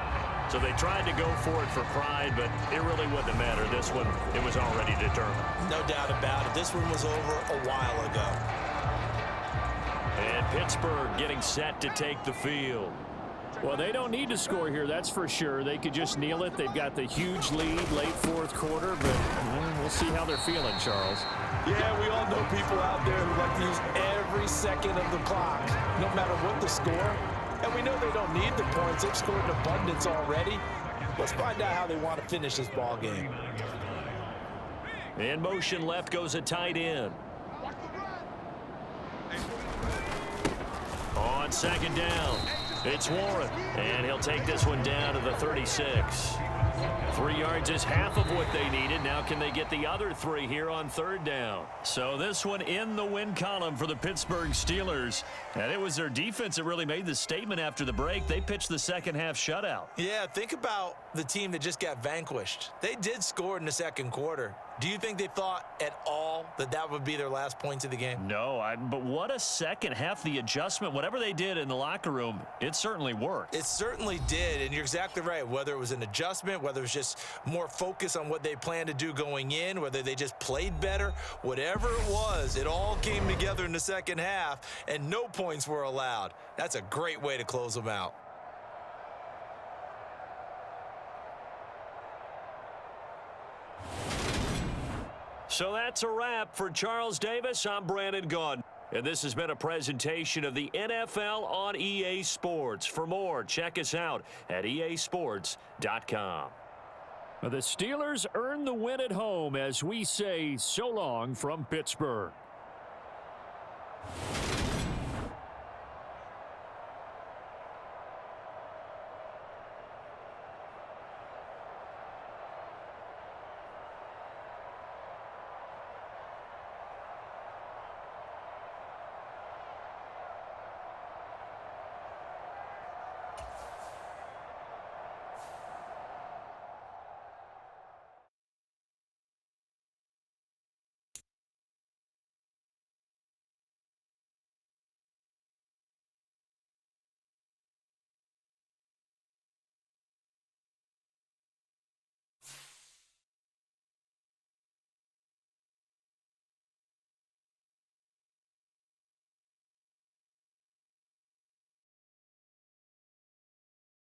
So they tried to go for it for pride, but it really wouldn't have mattered. This one, it was already determined. No doubt about it. This one was over a while ago. And Pittsburgh getting set to take the field. Well, they don't need to score here, that's for sure. They could just kneel it. They've got the huge lead late 4th quarter, but we'll see how they're feeling, Charles. Yeah, we all know people out there who like to use every second of the clock, no matter what the score. And we know they don't need the points. They've scored in abundance already. Let's find out how they want to finish this ball game. In motion left goes a tight end. On 2nd down, it's Warren, and he'll take this one down to the 36. 3 yards is half of what they needed. Now can they get the other 3 here on 3rd down? So this one in the win column for the Pittsburgh Steelers. And it was their defense that really made the statement after the break. They pitched the second half shutout. Yeah, think about the team that just got vanquished. They did score in the 2nd quarter. Do you think they thought at all that that would be their last points of the game? No, but what a second half. The adjustment, whatever they did in the locker room, it certainly worked. It certainly did, and you're exactly right. Whether it was an adjustment, whether it was just more focus on what they planned to do going in, whether they just played better, whatever it was, it all came together in the second half, and no points were allowed. That's a great way to close them out. So that's a wrap for Charles Davis. I'm Brandon Gaudin. And this has been a presentation of the NFL on EA Sports. For more, check us out at easports.com. The Steelers earn the win at home as we say so long from Pittsburgh.